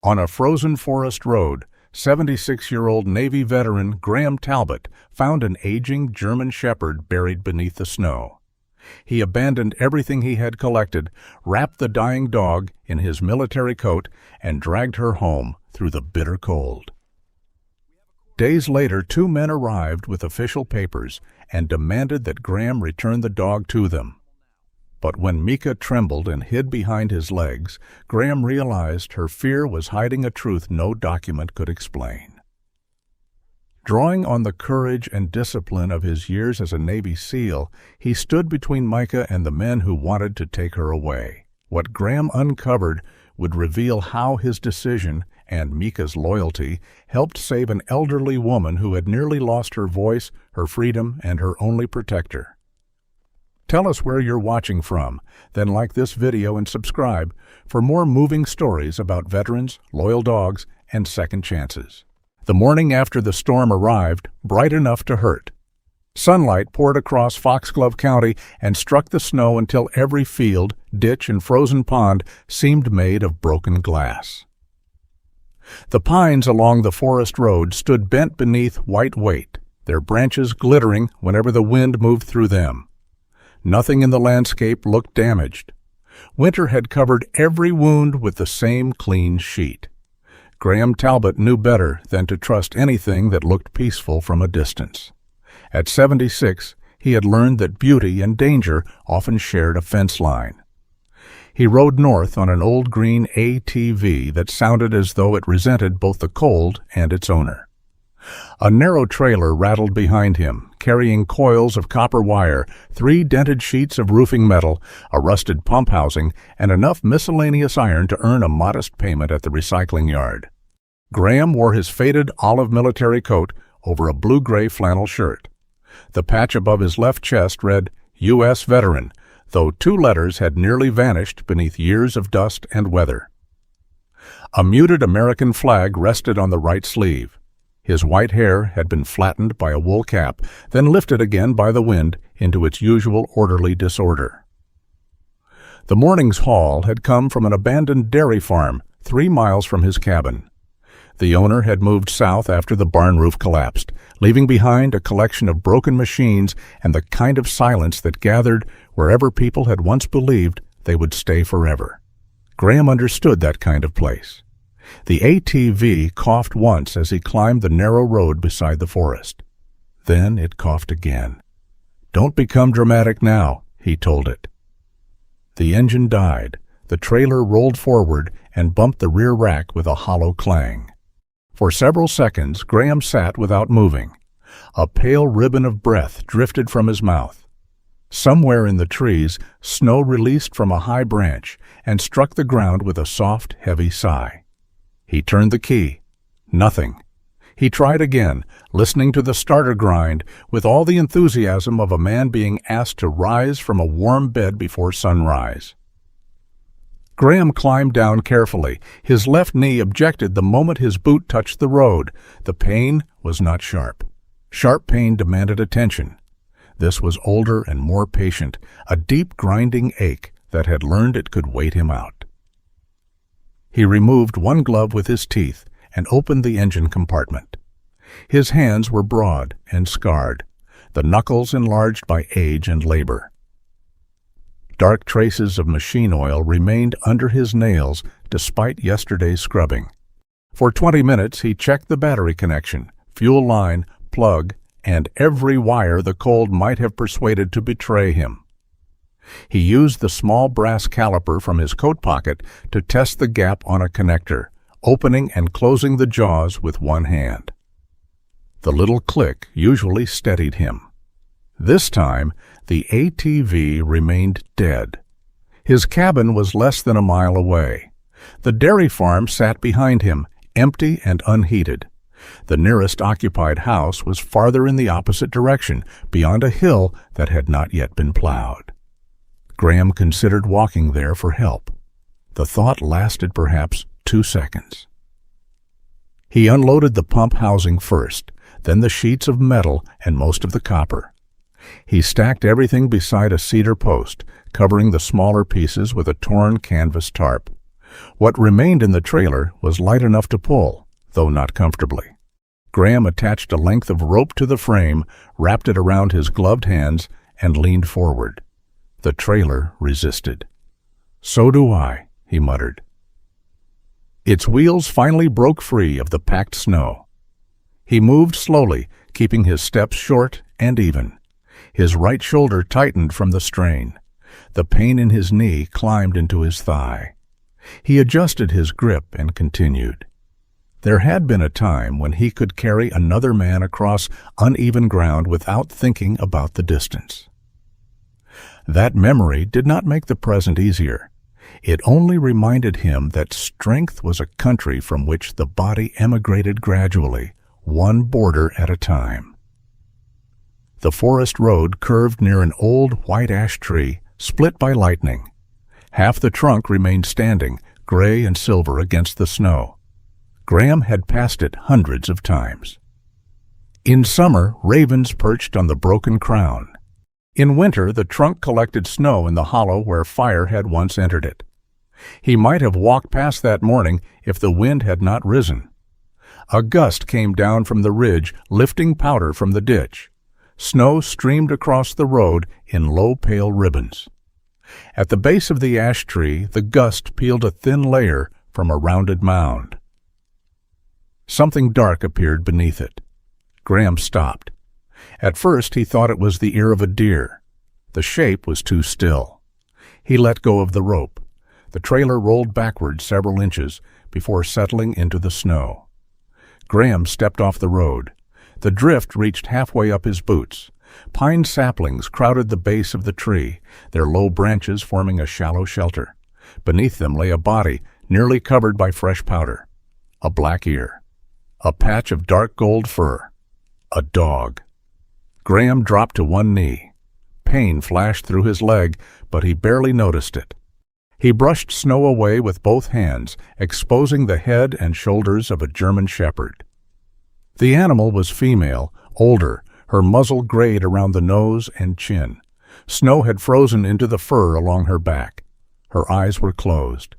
On a frozen forest road, 76-year-old Navy veteran Graham Talbot found an aging German shepherd buried beneath the snow. He abandoned everything he had collected, wrapped the dying dog in his military coat, and dragged her home through the bitter cold. Days later, 2 men arrived with official papers and demanded that Graham return the dog to them. But when Mica trembled and hid behind his legs, Graham realized her fear was hiding a truth no document could explain. Drawing on the courage and discipline of his years as a Navy SEAL, he stood between Mica and the men who wanted to take her away. What Graham uncovered would reveal how his decision and Mica's loyalty helped save an elderly woman who had nearly lost her voice, her freedom, and her only protector. Tell us where you're watching from, then like this video and subscribe for more moving stories about veterans, loyal dogs, and second chances. The morning after the storm arrived, bright enough to hurt. Sunlight poured across Foxglove County and struck the snow until every field, ditch, and frozen pond seemed made of broken glass. The pines along the forest road stood bent beneath white weight, their branches glittering whenever the wind moved through them. Nothing in the landscape looked damaged. Winter had covered every wound with the same clean sheet. Graham Talbot knew better than to trust anything that looked peaceful from a distance. At 76, he had learned that beauty and danger often shared a fence line. He rode north on an old green ATV that sounded as though it resented both the cold and its owner. A narrow trailer rattled behind him, carrying coils of copper wire, 3 dented sheets of roofing metal, a rusted pump housing, and enough miscellaneous iron to earn a modest payment at the recycling yard. Graham wore his faded olive military coat over a blue-gray flannel shirt. The patch above his left chest read, U.S. Veteran, though 2 letters had nearly vanished beneath years of dust and weather. A muted American flag rested on the right sleeve. His white hair had been flattened by a wool cap, then lifted again by the wind into its usual orderly disorder. The morning's haul had come from an abandoned dairy farm 3 miles from his cabin. The owner had moved south after the barn roof collapsed, leaving behind a collection of broken machines and the kind of silence that gathered wherever people had once believed they would stay forever. Graham understood that kind of place. The ATV coughed once as he climbed the narrow road beside the forest. Then it coughed again. "Don't become dramatic now," he told it. The engine died. The trailer rolled forward and bumped the rear rack with a hollow clang. For several seconds, Graham sat without moving. A pale ribbon of breath drifted from his mouth. Somewhere in the trees, snow released from a high branch and struck the ground with a soft, heavy sigh. He turned the key. Nothing. He tried again, listening to the starter grind with all the enthusiasm of a man being asked to rise from a warm bed before sunrise. Graham climbed down carefully. His left knee objected the moment his boot touched the road. The pain was not sharp. Sharp pain demanded attention. This was older and more patient, a deep grinding ache that had learned it could wait him out. He removed one glove with his teeth and opened the engine compartment. His hands were broad and scarred, the knuckles enlarged by age and labor. Dark traces of machine oil remained under his nails despite yesterday's scrubbing. For 20 minutes he checked the battery connection, fuel line, plug, and every wire the cold might have persuaded to betray him. He used the small brass caliper from his coat pocket to test the gap on a connector, opening and closing the jaws with one hand. The little click usually steadied him. This time, the ATV remained dead. His cabin was less than a mile away. The dairy farm sat behind him, empty and unheated. The nearest occupied house was farther in the opposite direction, beyond a hill that had not yet been plowed. Graham considered walking there for help. The thought lasted perhaps 2 seconds. He unloaded the pump housing first, then the sheets of metal and most of the copper. He stacked everything beside a cedar post, covering the smaller pieces with a torn canvas tarp. What remained in the trailer was light enough to pull, though not comfortably. Graham attached a length of rope to the frame, wrapped it around his gloved hands, and leaned forward. The trailer resisted. "So do I," he muttered. Its wheels finally broke free of the packed snow. He moved slowly, keeping his steps short and even. His right shoulder tightened from the strain. The pain in his knee climbed into his thigh. He adjusted his grip and continued. There had been a time when he could carry another man across uneven ground without thinking about the distance. That memory did not make the present easier. It only reminded him that strength was a country from which the body emigrated gradually, one border at a time. The forest road curved near an old white ash tree, split by lightning. Half the trunk remained standing, gray and silver against the snow. Graham had passed it hundreds of times. In summer, ravens perched on the broken crown. In winter, the trunk collected snow in the hollow where fire had once entered it. He might have walked past that morning if the wind had not risen. A gust came down from the ridge, lifting powder from the ditch. Snow streamed across the road in low, pale ribbons. At the base of the ash tree, the gust peeled a thin layer from a rounded mound. Something dark appeared beneath it. Graham stopped. At first he thought it was the ear of a deer. The shape was too still. He let go of the rope. The trailer rolled backward several inches before settling into the snow. Graham stepped off the road. The drift reached halfway up his boots. Pine saplings crowded the base of the tree, their low branches forming a shallow shelter. Beneath them lay a body nearly covered by fresh powder. A black ear. A patch of dark gold fur. A dog. Graham dropped to one knee. Pain flashed through his leg, but he barely noticed it. He brushed snow away with both hands, exposing the head and shoulders of a German shepherd. The animal was female, older, her muzzle grayed around the nose and chin. Snow had frozen into the fur along her back. Her eyes were closed.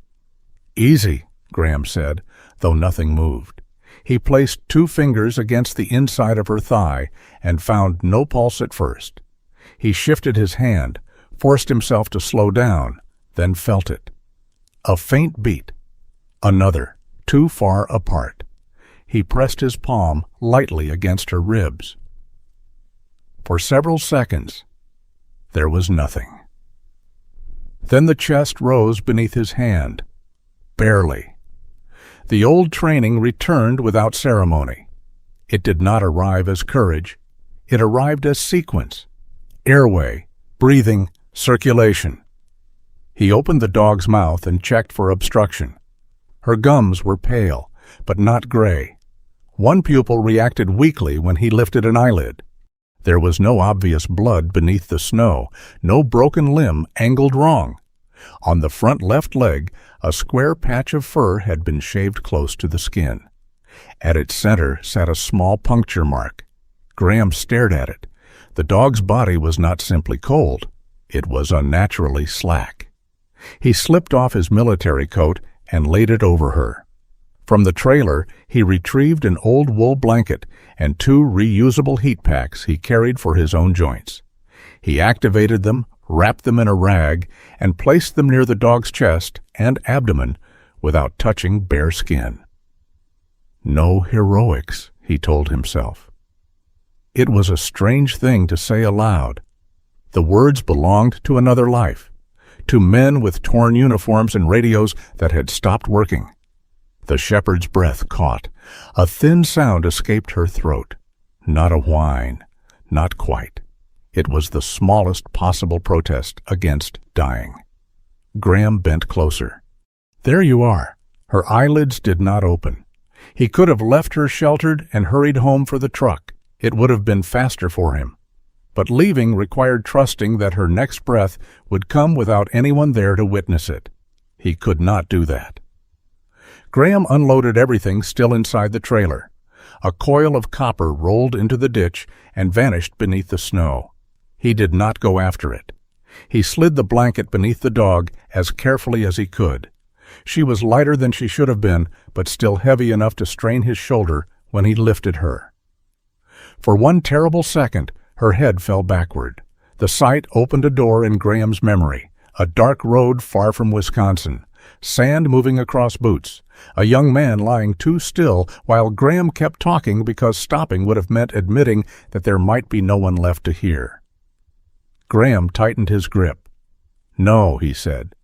"Easy," Graham said, though nothing moved. He placed 2 fingers against the inside of her thigh and found no pulse at first. He shifted his hand, forced himself to slow down, then felt it. A faint beat. Another, too far apart. He pressed his palm lightly against her ribs. For several seconds, there was nothing. Then the chest rose beneath his hand. Barely. The old training returned without ceremony. It did not arrive as courage. It arrived as sequence. Airway, breathing, circulation. He opened the dog's mouth and checked for obstruction. Her gums were pale, but not gray. One pupil reacted weakly when he lifted an eyelid. There was no obvious blood beneath the snow, no broken limb angled wrong. On the front left leg, a square patch of fur had been shaved close to the skin. At its center sat a small puncture mark. Graham stared at it. The dog's body was not simply cold. It was unnaturally slack. He slipped off his military coat and laid it over her. From the trailer, he retrieved an old wool blanket and 2 reusable heat packs he carried for his own joints. He activated them, wrapped them in a rag, and placed them near the dog's chest and abdomen without touching bare skin. No heroics, he told himself. It was a strange thing to say aloud. The words belonged to another life, to men with torn uniforms and radios that had stopped working. The shepherd's breath caught. A thin sound escaped her throat. Not a whine, not quite. It was the smallest possible protest against dying. Graham bent closer. There you are. Her eyelids did not open. He could have left her sheltered and hurried home for the truck. It would have been faster for him. But leaving required trusting that her next breath would come without anyone there to witness it. He could not do that. Graham unloaded everything still inside the trailer. A coil of copper rolled into the ditch and vanished beneath the snow. He did not go after it. He slid the blanket beneath the dog as carefully as he could. She was lighter than she should have been, but still heavy enough to strain his shoulder when he lifted her. For one terrible second, her head fell backward. The sight opened a door in Graham's memory, a dark road far from Wisconsin, sand moving across boots, a young man lying too still while Graham kept talking because stopping would have meant admitting that there might be no one left to hear. Graham tightened his grip. "No," he said.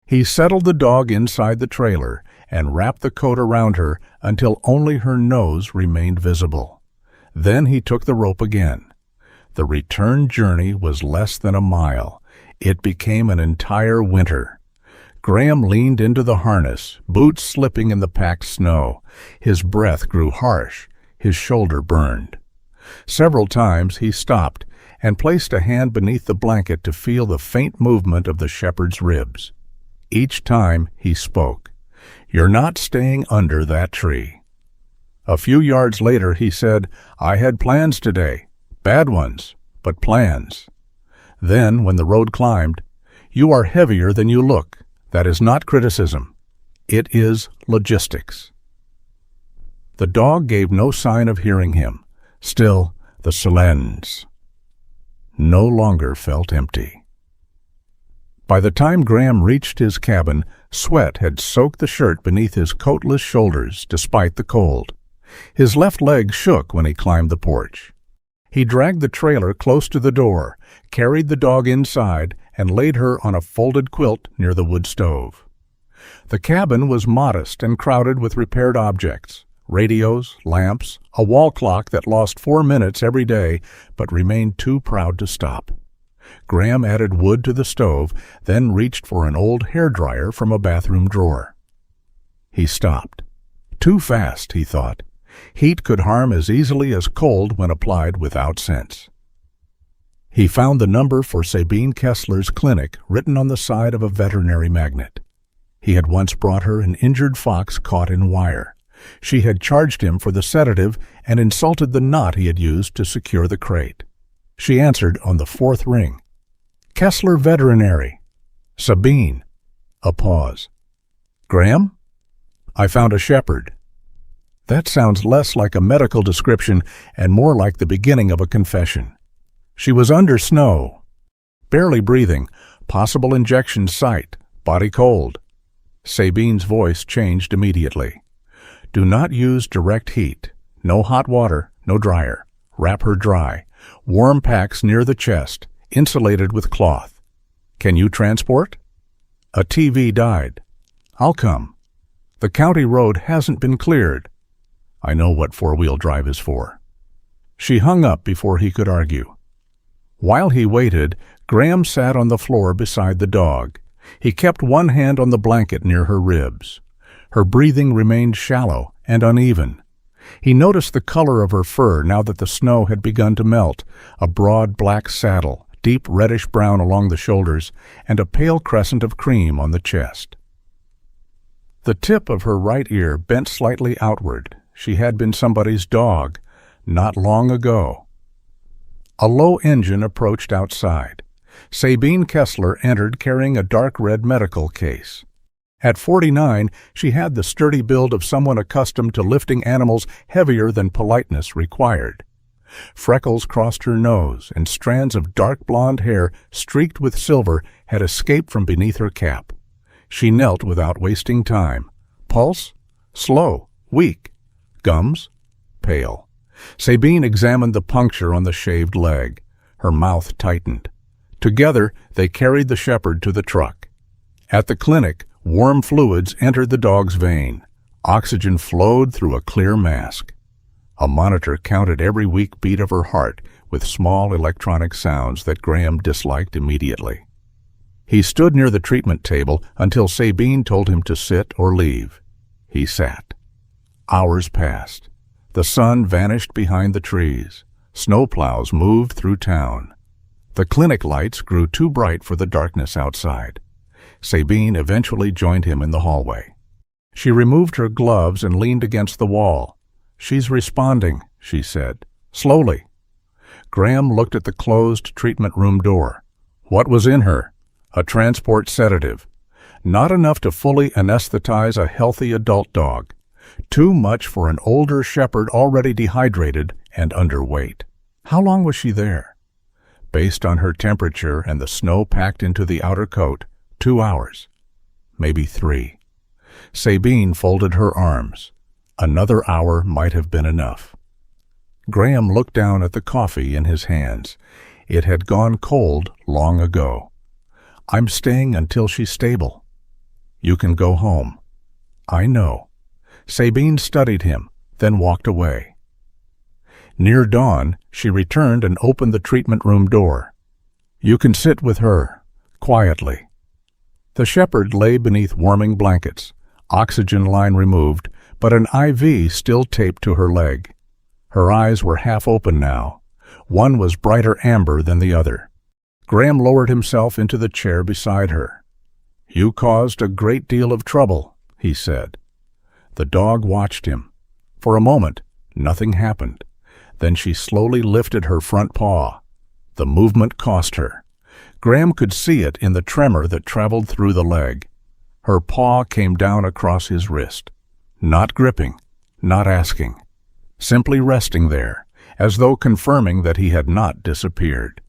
He settled the dog inside the trailer and wrapped the coat around her until only her nose remained visible. Then he took the rope again. The return journey was less than a mile. It became an entire winter. Graham leaned into the harness, boots slipping in the packed snow. His breath grew harsh. His shoulder burned. Several times he stopped and placed a hand beneath the blanket to feel the faint movement of the shepherd's ribs. Each time he spoke, "You're not staying under that tree." A few yards later he said, "I had plans today. Bad ones, but plans." Then, when the road climbed, "You are heavier than you look. That is not criticism. It is logistics." The dog gave no sign of hearing him. Still, the silence no longer felt empty. By the time Graham reached his cabin, sweat had soaked the shirt beneath his coatless shoulders despite the cold. His left leg shook when he climbed the porch. He dragged the trailer close to the door, carried the dog inside, and laid her on a folded quilt near the wood stove. The cabin was modest and crowded with repaired objects, radios, lamps, a wall clock that lost 4 minutes every day but remained too proud to stop. Graham added wood to the stove, then reached for an old hairdryer from a bathroom drawer. He stopped. Too fast, he thought. Heat could harm as easily as cold when applied without sense. He found the number for Sabine Kessler's clinic written on the side of a veterinary magnet. He had once brought her an injured fox caught in wire. She had charged him for the sedative and insulted the knot he had used to secure the crate. She answered on the 4th ring. "Kessler Veterinary." "Sabine." A pause. "Graham?" "I found a shepherd." That sounds less like a medical description and more like the beginning of a confession. She was under snow, barely breathing, possible injection site, body cold. Sabine's voice changed immediately. "Do not use direct heat. No hot water, no dryer. Wrap her dry. Warm packs near the chest, insulated with cloth. Can you transport?" "A TV died." "I'll come." "The county road hasn't been cleared." "I know what 4-wheel drive is for." She hung up before he could argue. While he waited, Graham sat on the floor beside the dog. He kept one hand on the blanket near her ribs. Her breathing remained shallow and uneven. He noticed the color of her fur now that the snow had begun to melt, a broad black saddle, deep reddish-brown along the shoulders, and a pale crescent of cream on the chest. The tip of her right ear bent slightly outward. She had been somebody's dog, not long ago. A low engine approached outside. Sabine Kessler entered carrying a dark red medical case. At 49, she had the sturdy build of someone accustomed to lifting animals heavier than politeness required. Freckles crossed her nose, and strands of dark blonde hair streaked with silver had escaped from beneath her cap. She knelt without wasting time. Pulse? Slow, weak. Gums? Pale. Sabine examined the puncture on the shaved leg. Her mouth tightened. Together, they carried the shepherd to the truck. At the clinic, warm fluids entered the dog's vein. Oxygen flowed through a clear mask. A monitor counted every weak beat of her heart with small electronic sounds that Graham disliked immediately. He stood near the treatment table until Sabine told him to sit or leave. He sat. Hours passed. The sun vanished behind the trees. Snowplows moved through town. The clinic lights grew too bright for the darkness outside. Sabine eventually joined him in the hallway. She removed her gloves and leaned against the wall. "She's responding," she said. "Slowly." Graham looked at the closed treatment room door. What was in her? A transport sedative. Not enough to fully anesthetize a healthy adult dog. Too much for an older shepherd already dehydrated and underweight. How long was she there? Based on her temperature and the snow packed into the outer coat, 2 hours. Maybe 3. Sabine folded her arms. Another hour might have been enough. Graham looked down at the coffee in his hands. It had gone cold long ago. I'm staying until she's stable. You can go home. I know. Sabine studied him, then walked away. Near dawn, she returned and opened the treatment room door. You can sit with her, quietly. The shepherd lay beneath warming blankets, oxygen line removed, but an IV still taped to her leg. Her eyes were half open now. One was brighter amber than the other. Graham lowered himself into the chair beside her. You caused a great deal of trouble, he said. The dog watched him. For a moment, nothing happened. Then she slowly lifted her front paw. The movement cost her. Graham could see it in the tremor that traveled through the leg. Her paw came down across his wrist. Not gripping, not asking. Simply resting there, as though confirming that he had not disappeared.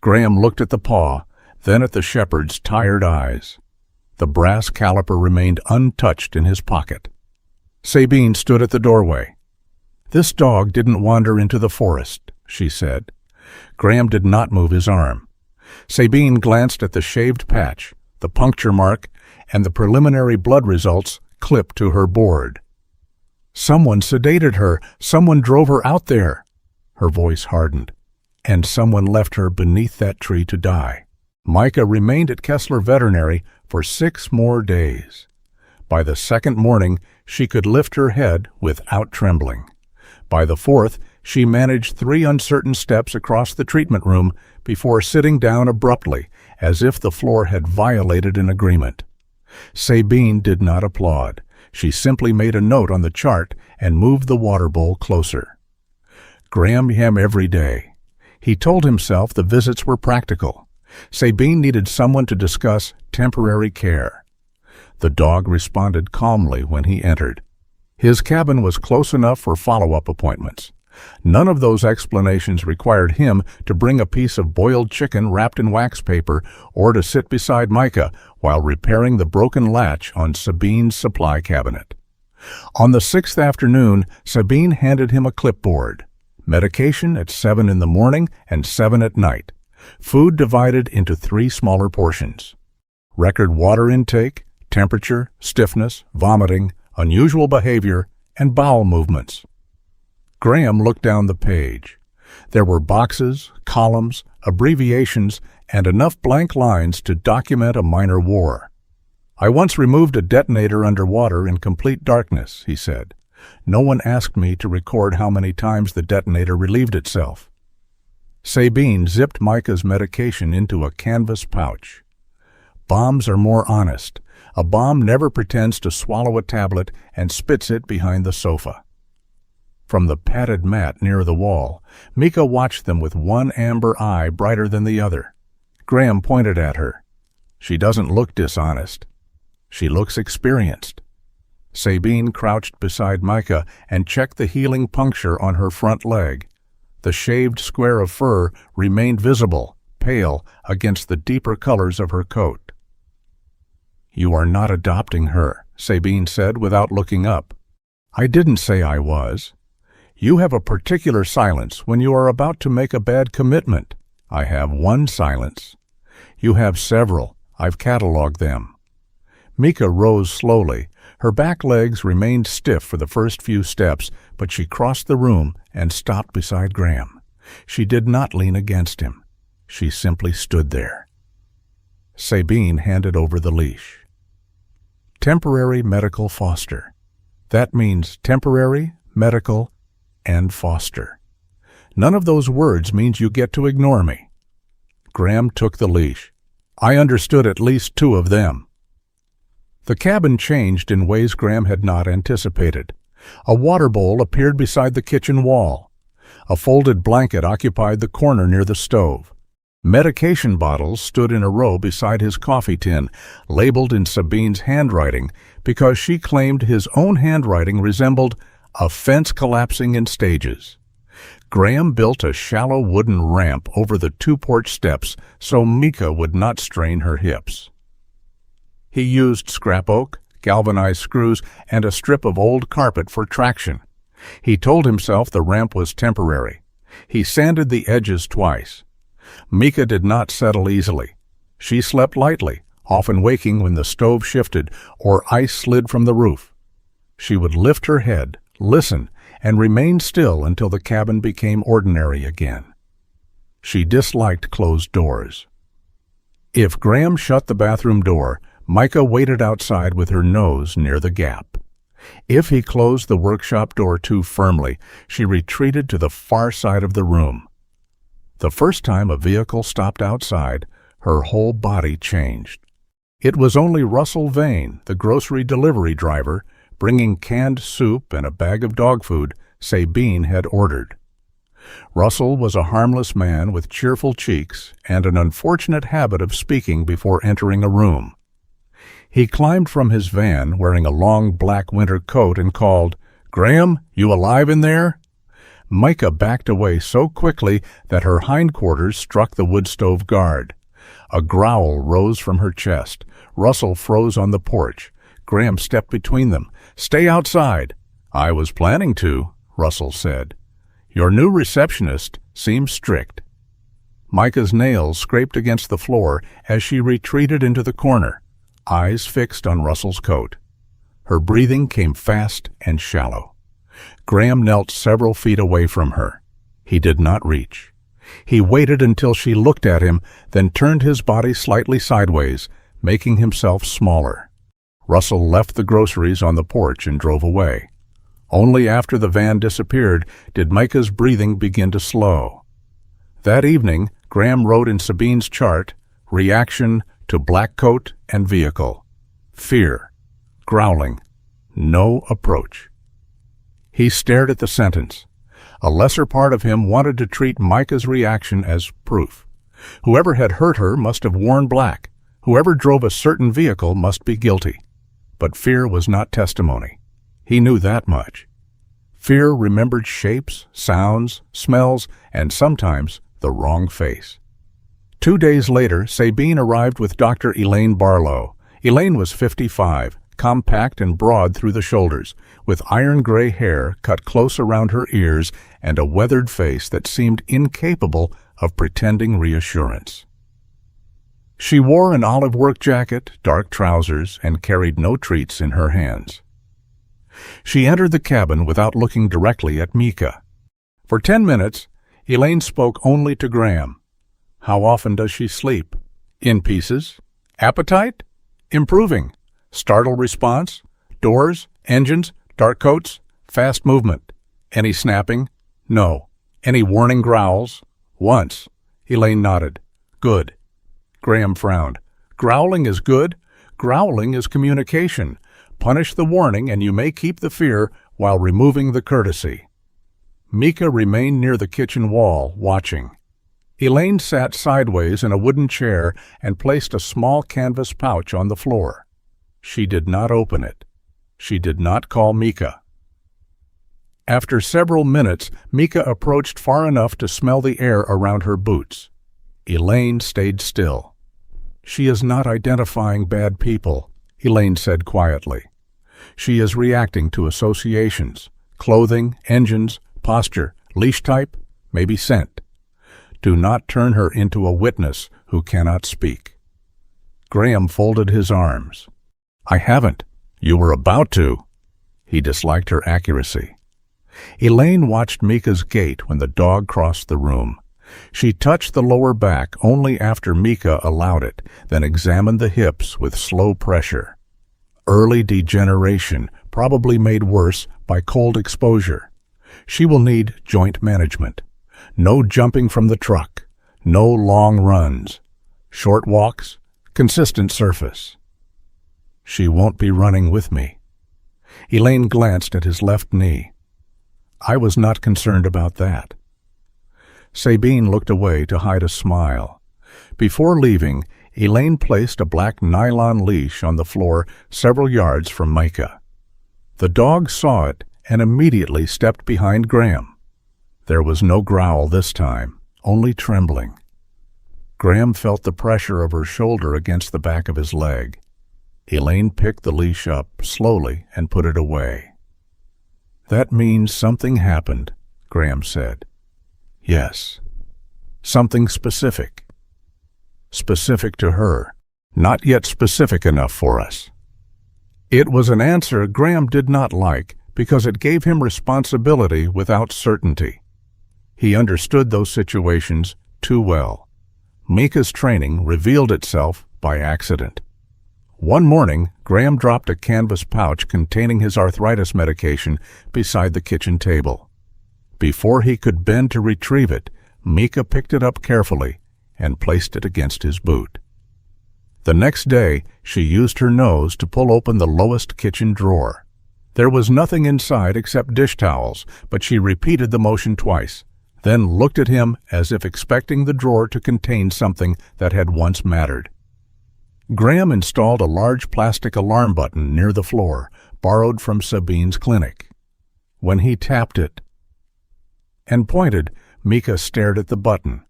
Graham looked at the paw, then at the shepherd's tired eyes. The brass caliper remained untouched in his pocket. Sabine stood at the doorway. This dog didn't wander into the forest, she said. Graham did not move his arm. Sabine glanced at the shaved patch, the puncture mark, and the preliminary blood results clipped to her board. Someone sedated her. Someone drove her out there. Her voice hardened. And someone left her beneath that tree to die. Mica remained at Kessler Veterinary for 6 more days. By the 2nd morning, she could lift her head without trembling. By the 4th, she managed 3 uncertain steps across the treatment room before sitting down abruptly, as if the floor had violated an agreement. Sabine did not applaud. She simply made a note on the chart and moved the water bowl closer. Graham came every day. He told himself the visits were practical. Sabine needed someone to discuss temporary care. The dog responded calmly when he entered. His cabin was close enough for follow-up appointments. None of those explanations required him to bring a piece of boiled chicken wrapped in wax paper or to sit beside Mica while repairing the broken latch on Sabine's supply cabinet. On the 6th afternoon, Sabine handed him a clipboard. Medication at 7 in the morning and 7 at night. Food divided into 3 smaller portions. Record water intake, temperature, stiffness, vomiting, unusual behavior, and bowel movements. Graham looked down the page. There were boxes, columns, abbreviations, and enough blank lines to document a minor war. I once removed a detonator underwater in complete darkness, he said. No one asked me to record how many times the detonator relieved itself. Sabine zipped Mica's medication into a canvas pouch. Bombs are more honest. A bomb never pretends to swallow a tablet and spits it behind the sofa. From the padded mat near the wall, Mica watched them with one amber eye brighter than the other. Graham pointed at her. She doesn't look dishonest. She looks experienced. Sabine crouched beside Mica and checked the healing puncture on her front leg. The shaved square of fur remained visible, pale, against the deeper colors of her coat. You are not adopting her, Sabine said without looking up. I didn't say I was. You have a particular silence when you are about to make a bad commitment. I have one silence. You have several. I've catalogued them. Mica rose slowly. Her back legs remained stiff for the first few steps, but she crossed the room and stopped beside Graham. She did not lean against him. She simply stood there. Sabine handed over the leash. Temporary medical foster. That means temporary, medical, and foster. None of those words means you get to ignore me. Graham took the leash. I understood at least 2 of them. The cabin changed in ways Graham had not anticipated. A water bowl appeared beside the kitchen wall. A folded blanket occupied the corner near the stove. Medication bottles stood in a row beside his coffee tin, labeled in Sabine's handwriting because she claimed his own handwriting resembled a fence collapsing in stages. Graham built a shallow wooden ramp over the two porch steps so Mica would not strain her hips. He used scrap oak, galvanized screws, and a strip of old carpet for traction. He told himself the ramp was temporary. He sanded the edges twice. Mica did not settle easily. She slept lightly, often waking when the stove shifted or ice slid from the roof. She would lift her head, listen, and remain still until the cabin became ordinary again. She disliked closed doors. If Graham shut the bathroom door, Mica waited outside with her nose near the gap. If he closed the workshop door too firmly, she retreated to the far side of the room. The first time a vehicle stopped outside, her whole body changed. It was only Russell Vane, the grocery delivery driver, bringing canned soup and a bag of dog food Sabine had ordered. Russell was a harmless man with cheerful cheeks and an unfortunate habit of speaking before entering a room. He climbed from his van wearing a long black winter coat and called, "Graham, you alive in there?" Mica backed away so quickly that her hindquarters struck the wood stove guard. A growl rose from her chest. Russell froze on the porch. Graham stepped between them. "Stay outside." "I was planning to," Russell said. "Your new receptionist seems strict." Mica's nails scraped against the floor as she retreated into the corner, eyes fixed on Russell's coat. Her breathing came fast and shallow. Graham knelt several feet away from her. He did not reach. He waited until she looked at him, then turned his body slightly sideways, making himself smaller. Russell left the groceries on the porch and drove away. Only after the van disappeared did Mica's breathing begin to slow. That evening, Graham wrote in Sabine's chart, reaction to black coat and vehicle. Fear. Growling. No approach. He stared at the sentence. A lesser part of him wanted to treat Mica's reaction as proof. Whoever had hurt her must have worn black. Whoever drove a certain vehicle must be guilty. But fear was not testimony. He knew that much. Fear remembered shapes, sounds, smells, and sometimes the wrong face. 2 days later, Sabine arrived with Dr. Elaine Barlow. Elaine was 55, compact and broad through the shoulders, with iron-gray hair cut close around her ears and a weathered face that seemed incapable of pretending reassurance. She wore an olive work jacket, dark trousers, and carried no treats in her hands. She entered the cabin without looking directly at Mica. For 10 minutes, Elaine spoke only to Graham. How often does she sleep? In pieces? Appetite? Improving. Startle response? Doors? Engines? Dark coats? Fast movement? Any snapping? No. Any warning growls? Once. Elaine nodded. Good. Graham frowned. Growling is good. Growling is communication. Punish the warning and you may keep the fear while removing the courtesy. Mica remained near the kitchen wall, watching. Elaine sat sideways in a wooden chair and placed a small canvas pouch on the floor. She did not open it. She did not call Mica. After several minutes, Mica approached far enough to smell the air around her boots. Elaine stayed still. She is not identifying bad people, Elaine said quietly. She is reacting to associations, clothing, engines, posture, leash type, maybe scent. Do not turn her into a witness who cannot speak. Graham folded his arms. I haven't. You were about to. He disliked her accuracy. Elaine watched Mica's gait when the dog crossed the room. She touched the lower back only after Mica allowed it, then examined the hips with slow pressure. Early degeneration, probably made worse by cold exposure. She will need joint management. No jumping from the truck. No long runs. Short walks. Consistent surface. She won't be running with me. Elaine glanced at his left knee. I was not concerned about that. Sabine looked away to hide a smile. Before leaving, Elaine placed a black nylon leash on the floor several yards from Mica. The dog saw it and immediately stepped behind Graham. There was no growl this time, only trembling. Graham felt the pressure of her shoulder against the back of his leg. Elaine picked the leash up slowly and put it away. "That means something happened," Graham said. "Yes. Something specific. Specific to her, not yet specific enough for us." It was an answer Graham did not like because it gave him responsibility without certainty. He understood those situations too well. Mica's training revealed itself by accident. One morning, Graham dropped a canvas pouch containing his arthritis medication beside the kitchen table. Before he could bend to retrieve it, Mica picked it up carefully and placed it against his boot. The next day, she used her nose to pull open the lowest kitchen drawer. There was nothing inside except dish towels, but she repeated the motion twice, then looked at him as if expecting the drawer to contain something that had once mattered. Graham installed a large plastic alarm button near the floor, borrowed from Sabine's clinic. When he tapped it and pointed, Mica stared at the button,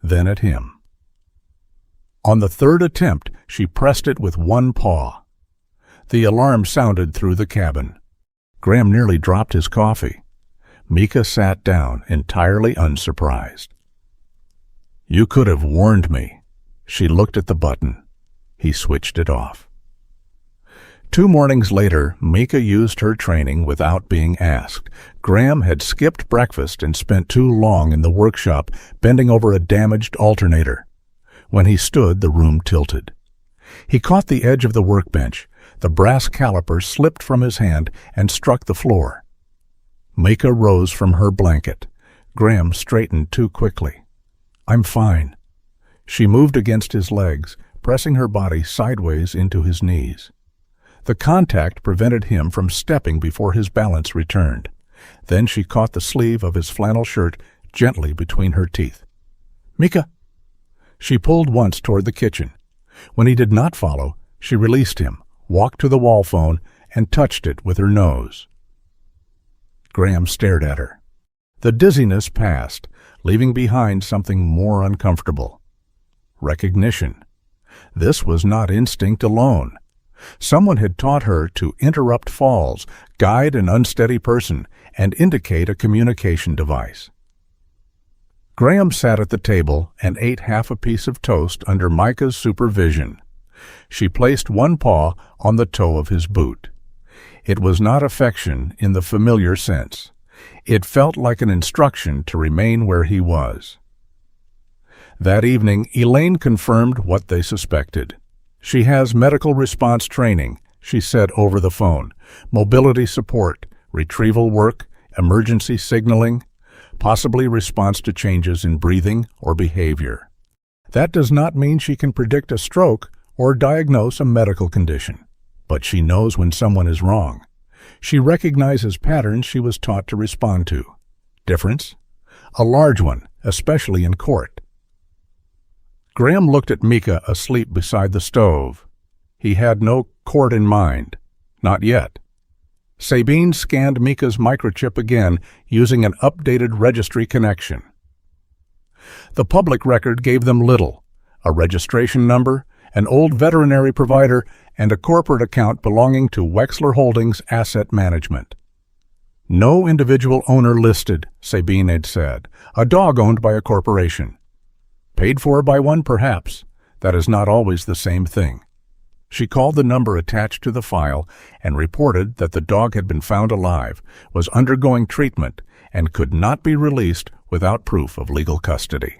then at him. On the third attempt, she pressed it with one paw. The alarm sounded through the cabin. Graham nearly dropped his coffee. Mica sat down, entirely unsurprised. "You could have warned me." She looked at the button. He switched it off. 2 mornings later, Mica used her training without being asked. Graham had skipped breakfast and spent too long in the workshop bending over a damaged alternator. When he stood, the room tilted. He caught the edge of the workbench. The brass caliper slipped from his hand and struck the floor. Mica rose from her blanket. Graham straightened too quickly. "I'm fine." She moved against his legs, pressing her body sideways into his knees. The contact prevented him from stepping before his balance returned. Then she caught the sleeve of his flannel shirt gently between her teeth. "Mica!" She pulled once toward the kitchen. When he did not follow, she released him, walked to the wall phone, and touched it with her nose. Graham stared at her. The dizziness passed, leaving behind something more uncomfortable. Recognition. This was not instinct alone. Someone had taught her to interrupt falls, guide an unsteady person, and indicate a communication device. Graham sat at the table and ate half a piece of toast under Mica's supervision. She placed one paw on the toe of his boot. It was not affection in the familiar sense. It felt like an instruction to remain where he was. That evening, Elaine confirmed what they suspected. "She has medical response training," she said over the phone, "mobility support, retrieval work, emergency signaling, possibly response to changes in breathing or behavior. That does not mean she can predict a stroke or diagnose a medical condition, but she knows when someone is wrong. She recognizes patterns she was taught to respond to. Difference? A large one, especially in court." Graham looked at Mica asleep beside the stove. He had no court in mind. Not yet. Sabine scanned Mica's microchip again using an updated registry connection. The public record gave them little: a registration number, an old veterinary provider, and a corporate account belonging to Wexler Holdings Asset Management. "No individual owner listed," Sabine had said. "A dog owned by a corporation. Paid for by one, perhaps. That is not always the same thing." She called the number attached to the file and reported that the dog had been found alive, was undergoing treatment, and could not be released without proof of legal custody.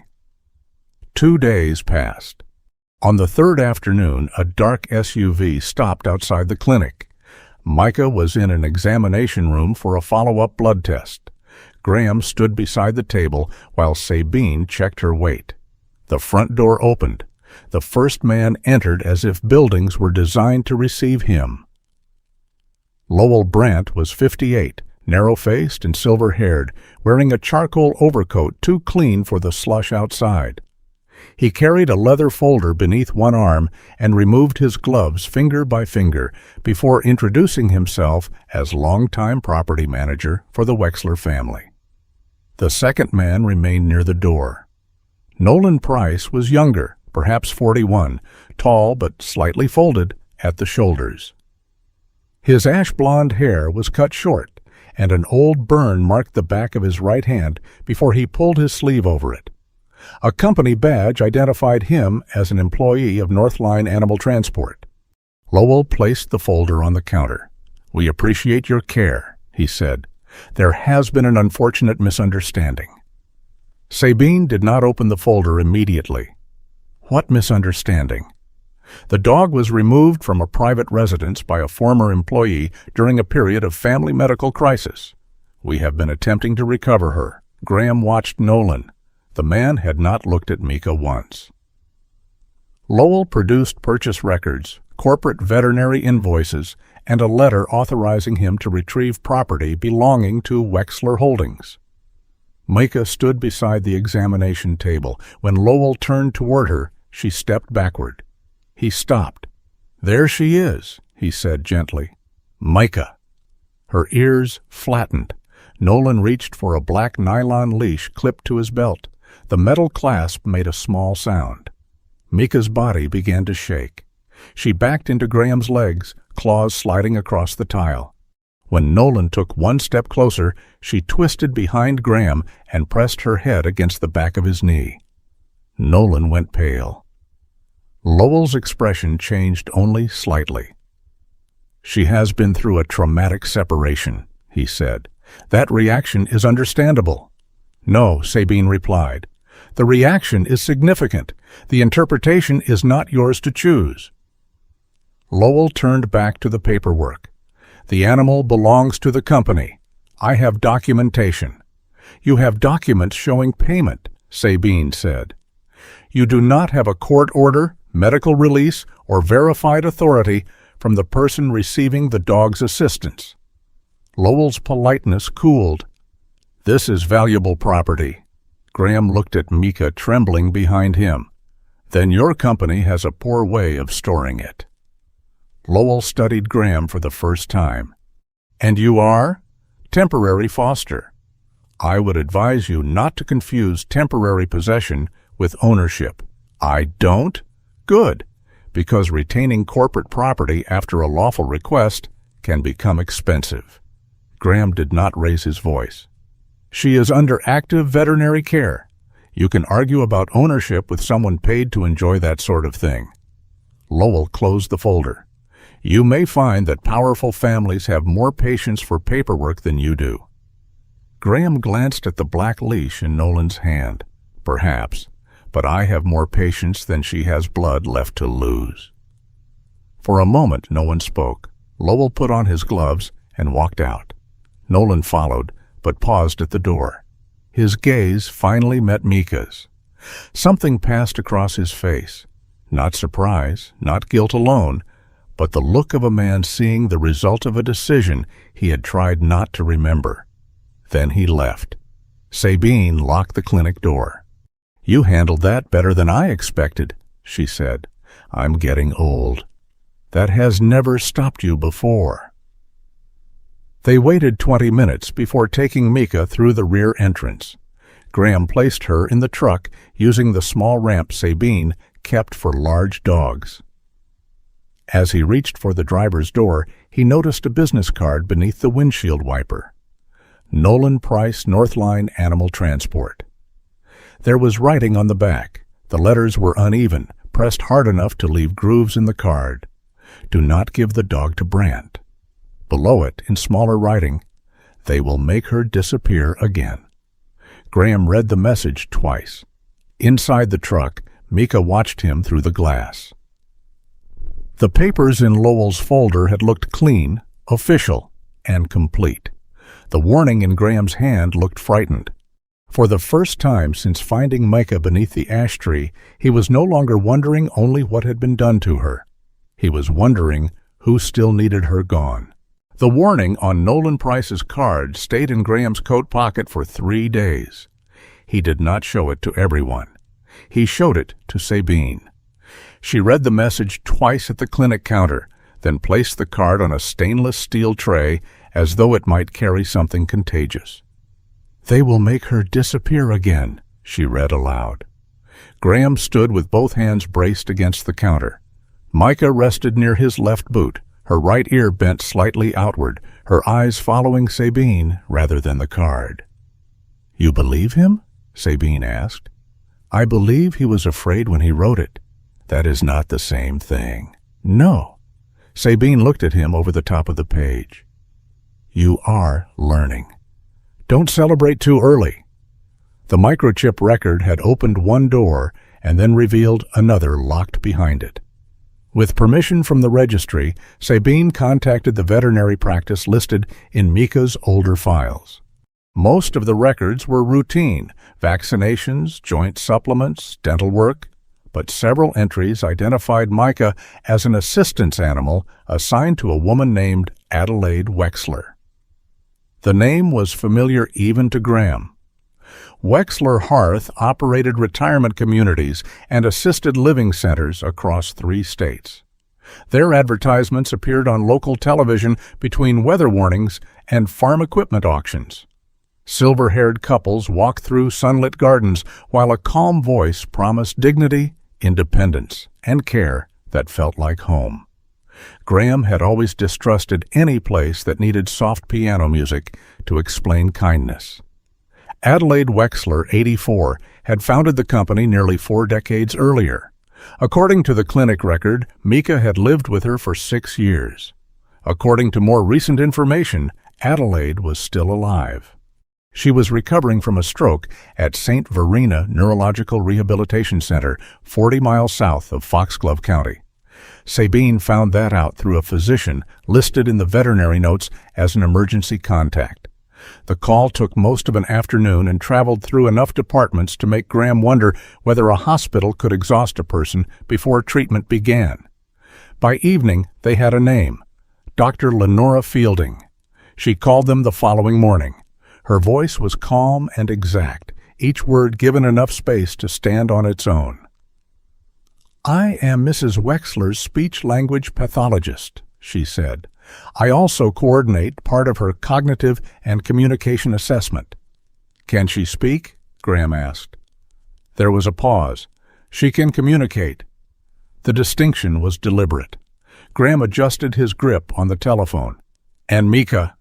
2 days passed. On the third afternoon, a dark SUV stopped outside the clinic. Mica was in an examination room for a follow-up blood test. Graham stood beside the table while Sabine checked her weight. The front door opened. The first man entered as if buildings were designed to receive him. Lowell Brandt was 58, narrow-faced and silver-haired, wearing a charcoal overcoat too clean for the slush outside. He carried a leather folder beneath one arm and removed his gloves finger by finger before introducing himself as longtime property manager for the Wexler family. The second man remained near the door. Nolan Price was younger, perhaps 41, tall but slightly folded at the shoulders. His ash-blonde hair was cut short, and an old burn marked the back of his right hand before he pulled his sleeve over it. A company badge identified him as an employee of Northline Animal Transport. Lowell placed the folder on the counter. "We appreciate your care," he said. "There has been an unfortunate misunderstanding." Sabine did not open the folder immediately. What misunderstanding? The dog was removed from a private residence by a former employee during a period of family medical crisis. We have been attempting to recover her. Graham watched Nolan. The man had not looked at Mica once. Lowell produced purchase records, corporate veterinary invoices, and a letter authorizing him to retrieve property belonging to Wexler Holdings. Mica stood beside the examination table. When Lowell turned toward her, she stepped backward. He stopped. "There she is," he said gently. "Mica." Her ears flattened. Nolan reached for a black nylon leash clipped to his belt. The metal clasp made a small sound. Mica's body began to shake. She backed into Graham's legs, claws sliding across the tile. When Nolan took one step closer, she twisted behind Graham and pressed her head against the back of his knee. Nolan went pale. Lowell's expression changed only slightly. "She has been through a traumatic separation," he said. "That reaction is understandable." "No," Sabine replied. "The reaction is significant. The interpretation is not yours to choose." Lowell turned back to the paperwork. "The animal belongs to the company. I have documentation." "You have documents showing payment," Sabine said. "You do not have a court order, medical release, or verified authority from the person receiving the dog's assistance." Lowell's politeness cooled. "This is valuable property." Graham looked at Mica trembling behind him. "Then your company has a poor way of storing it." Lowell studied Graham for the first time. "And you are?" "Temporary foster." "I would advise you not to confuse temporary possession with ownership." "I don't?" "Good, because retaining corporate property after a lawful request can become expensive." Graham did not raise his voice. "She is under active veterinary care. You can argue about ownership with someone paid to enjoy that sort of thing." Lowell closed the folder. "You may find that powerful families have more patience for paperwork than you do." Graham glanced at the black leash in Nolan's hand. "Perhaps, but I have more patience than she has blood left to lose." For a moment no one spoke. Lowell put on his gloves and walked out. Nolan followed, but paused at the door. His gaze finally met Mica's. Something passed across his face. Not surprise, not guilt alone, but the look of a man seeing the result of a decision he had tried not to remember. Then he left. Sabine locked the clinic door. "You handled that better than I expected," she said. "I'm getting old. That has never stopped you before." They waited 20 minutes before taking Mica through the rear entrance. Graham placed her in the truck using the small ramp Sabine kept for large dogs. As he reached for the driver's door, he noticed a business card beneath the windshield wiper. Nolan Price, Northline Animal Transport. There was writing on the back. The letters were uneven, pressed hard enough to leave grooves in the card. "Do not give the dog to Brandt." Below it, in smaller writing, "They will make her disappear again." Graham read the message twice. Inside the truck, Mica watched him through the glass. The papers in Lowell's folder had looked clean, official, and complete. The warning in Graham's hand looked frightened. For the first time since finding Mica beneath the ash tree, he was no longer wondering only what had been done to her. He was wondering who still needed her gone. The warning on Nolan Price's card stayed in Graham's coat pocket for 3 days. He did not show it to everyone. He showed it to Sabine. She read the message twice at the clinic counter, then placed the card on a stainless steel tray as though it might carry something contagious. "They will make her disappear again," she read aloud. Graham stood with both hands braced against the counter. Mica rested near his left boot, her right ear bent slightly outward, her eyes following Sabine rather than the card. "You believe him?" Sabine asked. "I believe he was afraid when he wrote it. That is not the same thing." "No." Sabine looked at him over the top of the page. "You are learning. Don't celebrate too early." The microchip record had opened one door and then revealed another locked behind it. With permission from the registry, Sabine contacted the veterinary practice listed in Mica's older files. Most of the records were routine: vaccinations, joint supplements, dental work, but several entries identified Mica as an assistance animal assigned to a woman named Adelaide Wexler. The name was familiar even to Graham. Wexler Hearth operated retirement communities and assisted living centers across 3 states. Their advertisements appeared on local television between weather warnings and farm equipment auctions. Silver-haired couples walked through sunlit gardens while a calm voice promised dignity, independence, and care that felt like home. Graham had always distrusted any place that needed soft piano music to explain kindness. Adelaide Wexler, 84, had founded the company nearly 4 decades earlier. According to the clinic record, Mica had lived with her for 6 years. According to more recent information, Adelaide was still alive. She was recovering from a stroke at St. Verena Neurological Rehabilitation Center, 40 miles south of Foxglove County. Sabine found that out through a physician listed in the veterinary notes as an emergency contact. The call took most of an afternoon and traveled through enough departments to make Graham wonder whether a hospital could exhaust a person before treatment began. By evening, they had a name: Dr. Lenora Fielding. She called them the following morning. Her voice was calm and exact, each word given enough space to stand on its own. "I am Mrs. Wexler's speech-language pathologist," she said. "I also coordinate part of her cognitive and communication assessment." "Can she speak?" Graham asked. There was a pause. "She can communicate." The distinction was deliberate. Graham adjusted his grip on the telephone. "And Mica?"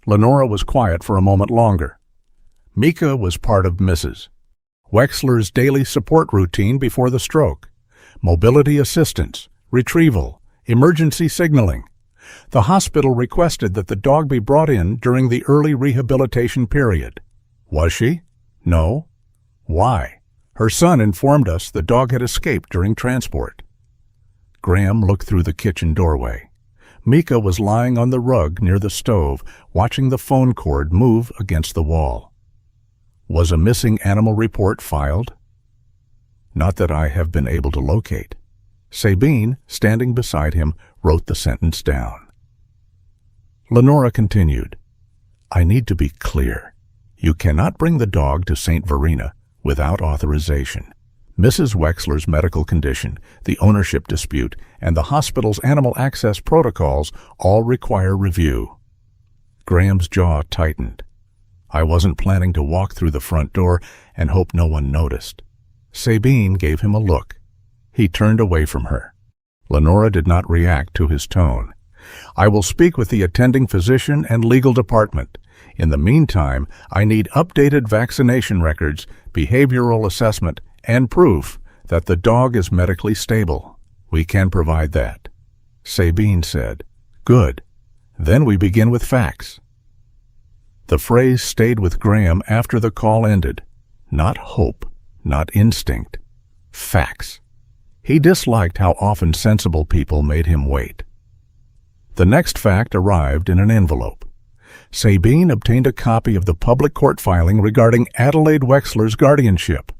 Lenora was quiet for a moment longer. Mica was part of Mrs. Wexler's daily support routine before the stroke: mobility assistance, retrieval, emergency signaling. The hospital requested that the dog be brought in during the early rehabilitation period. Was she? No. Why? Her son informed us the dog had escaped during transport. Graham looked through the kitchen doorway. Mica was lying on the rug near the stove, watching the phone cord move against the wall. Was a missing animal report filed? Not that I have been able to locate. Sabine, standing beside him, wrote the sentence down. Lenora continued, "I need to be clear. You cannot bring the dog to St. Verena without authorization. Mrs. Wexler's medical condition, the ownership dispute, and the hospital's animal access protocols all require review." Graham's jaw tightened. I wasn't planning to walk through the front door and hope no one noticed. Sabine gave him a look. He turned away from her. Lenora did not react to his tone. "I will speak with the attending physician and legal department. In the meantime, I need updated vaccination records, behavioral assessment, and proof that the dog is medically stable. We can provide that." Sabine said, "Good. Then we begin with facts." The phrase stayed with Graham after the call ended. Not hope, not instinct. Facts. He disliked how often sensible people made him wait. The next fact arrived in an envelope. Sabine obtained a copy of the public court filing regarding Adelaide Wexler's guardianship.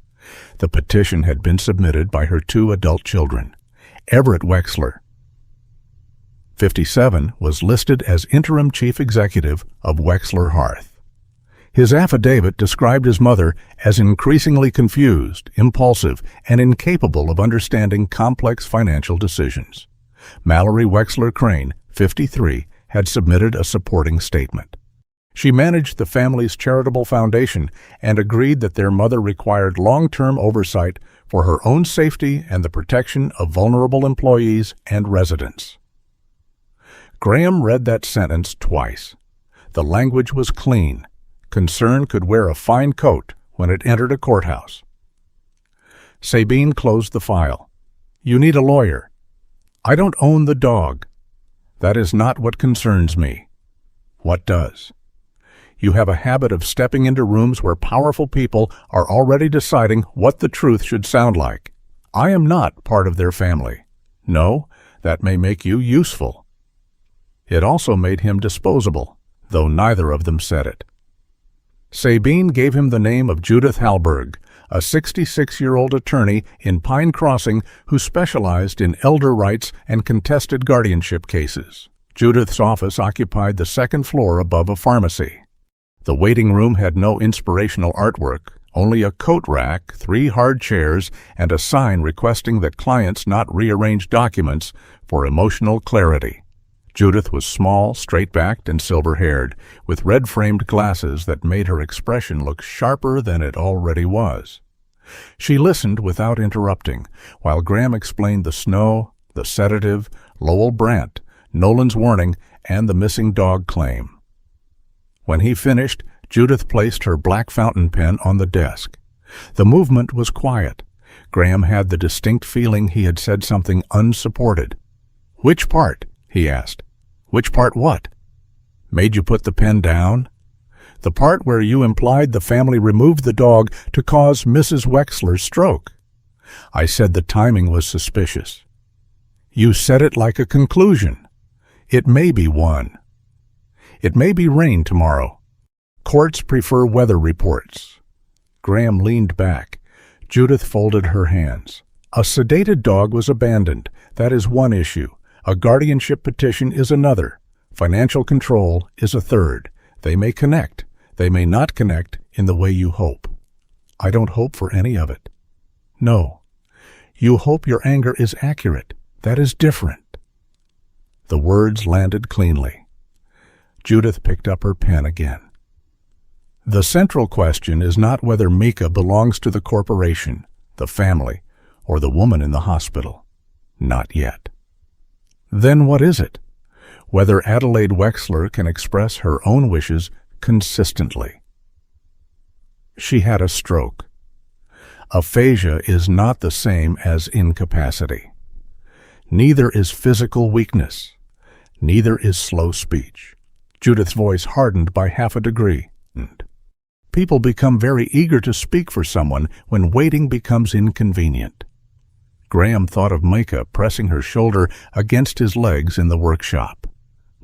The petition had been submitted by her 2 adult children. Everett Wexler, 57, was listed as interim chief executive of Wexler Hearth. His affidavit described his mother as increasingly confused, impulsive, and incapable of understanding complex financial decisions. Mallory Wexler Crane, 53, had submitted a supporting statement. She managed the family's charitable foundation and agreed that their mother required long-term oversight for her own safety and the protection of vulnerable employees and residents. Graham read that sentence twice. The language was clean. Concern could wear a fine coat when it entered a courthouse. Sabine closed the file. "You need a lawyer." "I don't own the dog." "That is not what concerns me." "What does?" "You have a habit of stepping into rooms where powerful people are already deciding what the truth should sound like. I am not part of their family." "No, that may make you useful." It also made him disposable, though neither of them said it. Sabine gave him the name of Judith Halberg, a 66-year-old attorney in Pine Crossing who specialized in elder rights and contested guardianship cases. Judith's office occupied the second floor above a pharmacy. The waiting room had no inspirational artwork, only a coat rack, 3 hard chairs, and a sign requesting that clients not rearrange documents for emotional clarity. Judith was small, straight-backed, and silver-haired, with red-framed glasses that made her expression look sharper than it already was. She listened without interrupting, while Graham explained the snow, the sedative, Lowell Brandt, Nolan's warning, and the missing dog claim. When he finished, Judith placed her black fountain pen on the desk. The movement was quiet. Graham had the distinct feeling he had said something unsupported. "Which part?" he asked. "Which part what?" "Made you put the pen down?" "The part where you implied the family removed the dog to cause Mrs. Wexler's stroke." "I said the timing was suspicious." "You said it like a conclusion." "It may be one." "It may be rain tomorrow." "Courts prefer weather reports." Graham leaned back. Judith folded her hands. "A sedated dog was abandoned. That is one issue. A guardianship petition is another. Financial control is a third. They may connect. They may not connect in the way you hope." "I don't hope for any of it." "No. You hope your anger is accurate. That is different." The words landed cleanly. Judith picked up her pen again. "The central question is not whether Mica belongs to the corporation, the family, or the woman in the hospital. Not yet. Then what is it? Whether Adelaide Wexler can express her own wishes consistently." She had a stroke. Aphasia is not the same as incapacity. Neither is physical weakness. Neither is slow speech. Judith's voice hardened by half a degree. People become very eager to speak for someone when waiting becomes inconvenient. Graham thought of Mica pressing her shoulder against his legs in the workshop,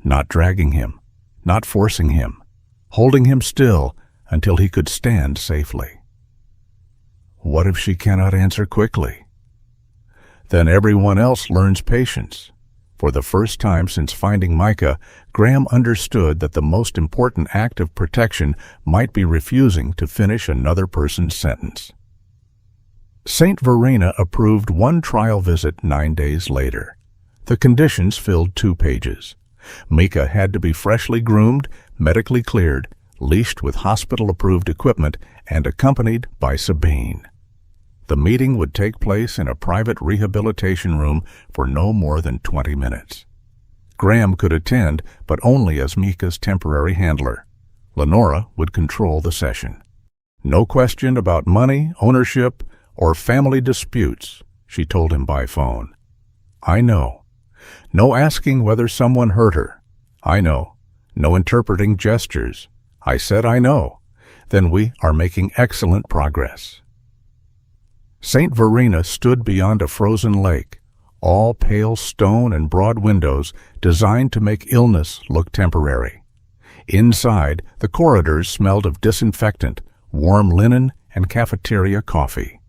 not dragging him, not forcing him, holding him still until he could stand safely. What if she cannot answer quickly? Then everyone else learns patience. For the first time since finding Mica, Graham understood that the most important act of protection might be refusing to finish another person's sentence. St. Verena approved one trial visit 9 days later. The conditions filled 2 pages. Mica had to be freshly groomed, medically cleared, leashed with hospital-approved equipment, and accompanied by Sabine. The meeting would take place in a private rehabilitation room for no more than 20 minutes. Graham could attend, but only as Mica's temporary handler. Lenora would control the session. "No question about money, ownership, or family disputes," she told him by phone. "I know. No asking whether someone hurt her. I know. No interpreting gestures. I said I know. Then we are making excellent progress." St. Verena stood beyond a frozen lake, all pale stone and broad windows designed to make illness look temporary. Inside, the corridors smelled of disinfectant, warm linen, and cafeteria coffee.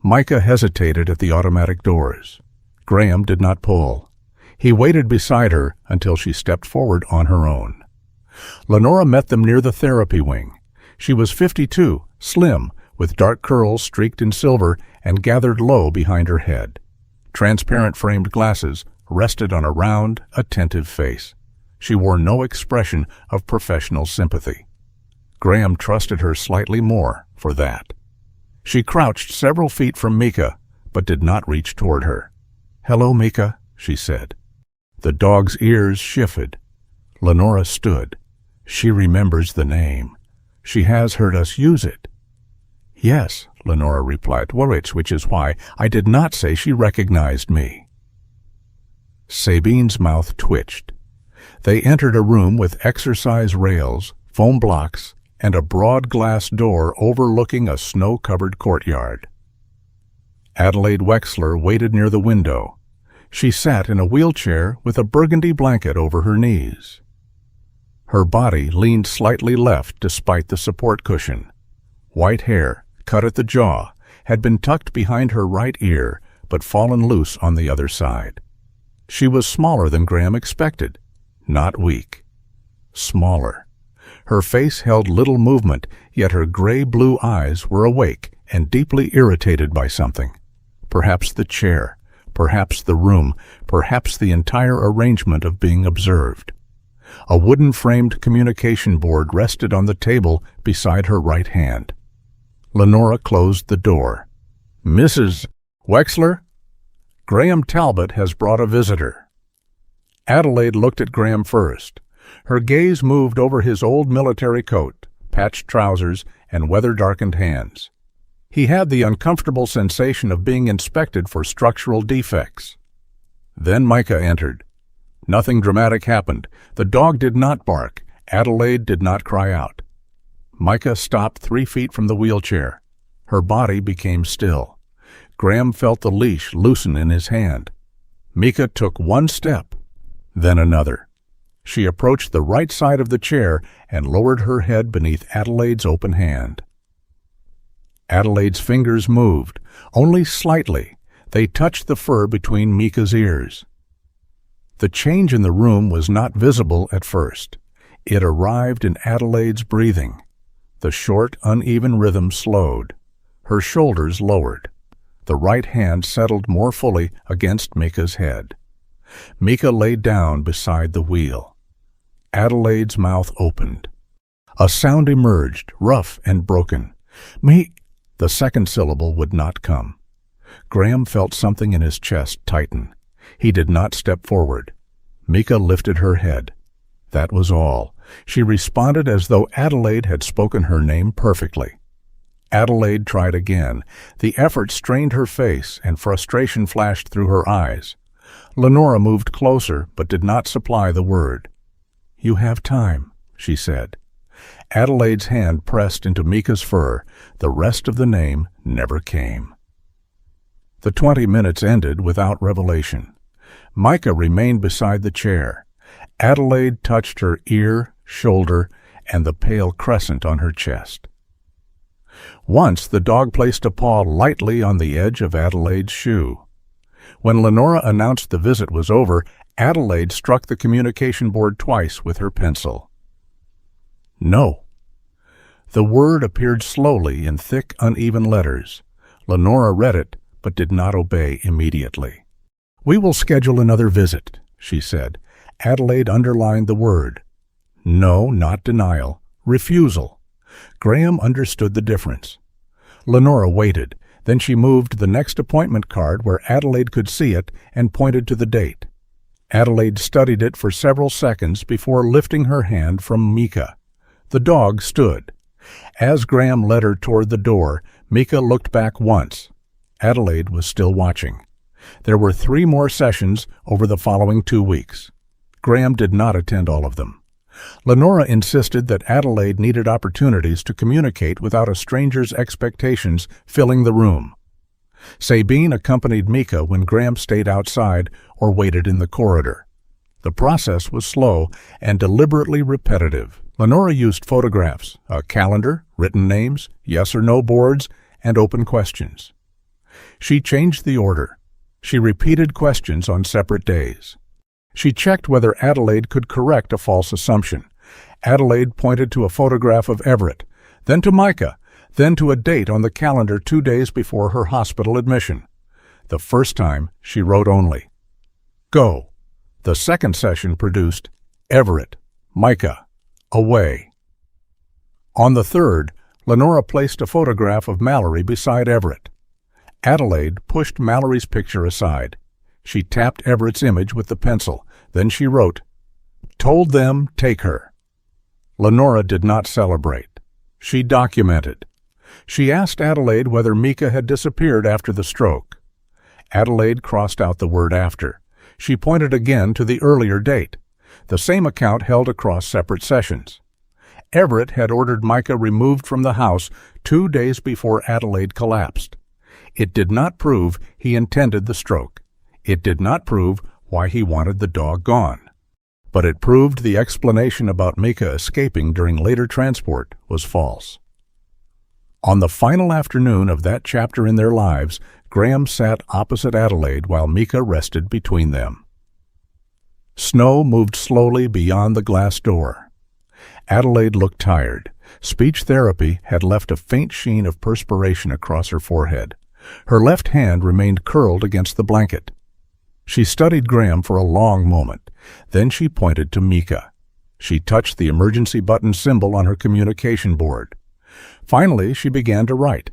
Mica hesitated at the automatic doors. Graham did not pull. He waited beside her until she stepped forward on her own. Lenora met them near the therapy wing. She was 52, slim, with dark curls streaked in silver and gathered low behind her head. Transparent framed glasses rested on a round, attentive face. She wore no expression of professional sympathy. Graham trusted her slightly more for that. She crouched several feet from Mica, but did not reach toward her. "Hello, Mica," she said. The dog's ears shifted. Lenora stood. She remembers the name. She has heard us use it. "Yes," Lenora replied, which is why I did not say she recognized me. Sabine's mouth twitched. They entered a room with exercise rails, foam blocks, and a broad glass door overlooking a snow-covered courtyard. Adelaide Wexler waited near the window. She sat in a wheelchair with a burgundy blanket over her knees. Her body leaned slightly left despite the support cushion. White hair, cut at the jaw, had been tucked behind her right ear but fallen loose on the other side. She was smaller than Graham expected, not weak. Smaller. Her face held little movement, yet her gray-blue eyes were awake and deeply irritated by something. Perhaps the chair, perhaps the room, perhaps the entire arrangement of being observed. A wooden-framed communication board rested on the table beside her right hand. Lenora closed the door. "Mrs. Wexler? Graham Talbot has brought a visitor." Adelaide looked at Graham first. Her gaze moved over his old military coat, patched trousers, and weather-darkened hands. He had the uncomfortable sensation of being inspected for structural defects. Then Mica entered. Nothing dramatic happened. The dog did not bark. Adelaide did not cry out. Mica stopped 3 feet from the wheelchair. Her body became still. Graham felt the leash loosen in his hand. Mica took one step, then another. She approached the right side of the chair and lowered her head beneath Adelaide's open hand. Adelaide's fingers moved, only slightly. They touched the fur between Mica's ears. The change in the room was not visible at first. It arrived in Adelaide's breathing. The short, uneven rhythm slowed. Her shoulders lowered. The right hand settled more fully against Mica's head. Mica lay down beside the wheel. Adelaide's mouth opened. A sound emerged, rough and broken. The second syllable would not come. Graham felt something in his chest tighten. He did not step forward. Mica lifted her head. That was all. She responded as though Adelaide had spoken her name perfectly. Adelaide tried again. The effort strained her face, and frustration flashed through her eyes. Lenora moved closer, but did not supply the word. "You have time," she said. Adelaide's hand pressed into Mica's fur. The rest of the name never came. The 20 minutes ended without revelation. Mica remained beside the chair. Adelaide touched her ear, shoulder, and the pale crescent on her chest. Once the dog placed a paw lightly on the edge of Adelaide's shoe. When Lenora announced the visit was over, Adelaide struck the communication board twice with her pencil. "No." The word appeared slowly in thick, uneven letters. Lenora read it, but did not obey immediately. "We will schedule another visit," she said. Adelaide underlined the word. No, not denial. Refusal. Graham understood the difference. Lenora waited. Then she moved the next appointment card where Adelaide could see it and pointed to the date. Adelaide studied it for several seconds before lifting her hand from Mica. The dog stood. As Graham led her toward the door, Mica looked back once. Adelaide was still watching. There were 3 more sessions over the following 2 weeks. Graham did not attend all of them. Lenora insisted that Adelaide needed opportunities to communicate without a stranger's expectations filling the room. Sabine accompanied Mica when Graham stayed outside or waited in the corridor. The process was slow and deliberately repetitive. Lenora used photographs, a calendar, written names, yes or no boards, and open questions. She changed the order. She repeated questions on separate days. She checked whether Adelaide could correct a false assumption. Adelaide pointed to a photograph of Everett, then to Mica, then to a date on the calendar 2 days before her hospital admission. The first time, she wrote only, "Go." The second session produced Everett, Mica, away. On the third, Lenora placed a photograph of Mallory beside Everett. Adelaide pushed Mallory's picture aside. She tapped Everett's image with the pencil. Then she wrote, "Told them take her." Lenora did not celebrate. She documented. She asked Adelaide whether Mica had disappeared after the stroke. Adelaide crossed out the word after. She pointed again to the earlier date. The same account held across separate sessions. Everett had ordered Mica removed from the house 2 days before Adelaide collapsed. It did not prove he intended the stroke. It did not prove why he wanted the dog gone. But it proved the explanation about Mica escaping during later transport was false. On the final afternoon of that chapter in their lives, Graham sat opposite Adelaide while Mica rested between them. Snow moved slowly beyond the glass door. Adelaide looked tired. Speech therapy had left a faint sheen of perspiration across her forehead. Her left hand remained curled against the blanket. She studied Graham for a long moment. Then she pointed to Mica. She touched the emergency button symbol on her communication board. Finally, she began to write.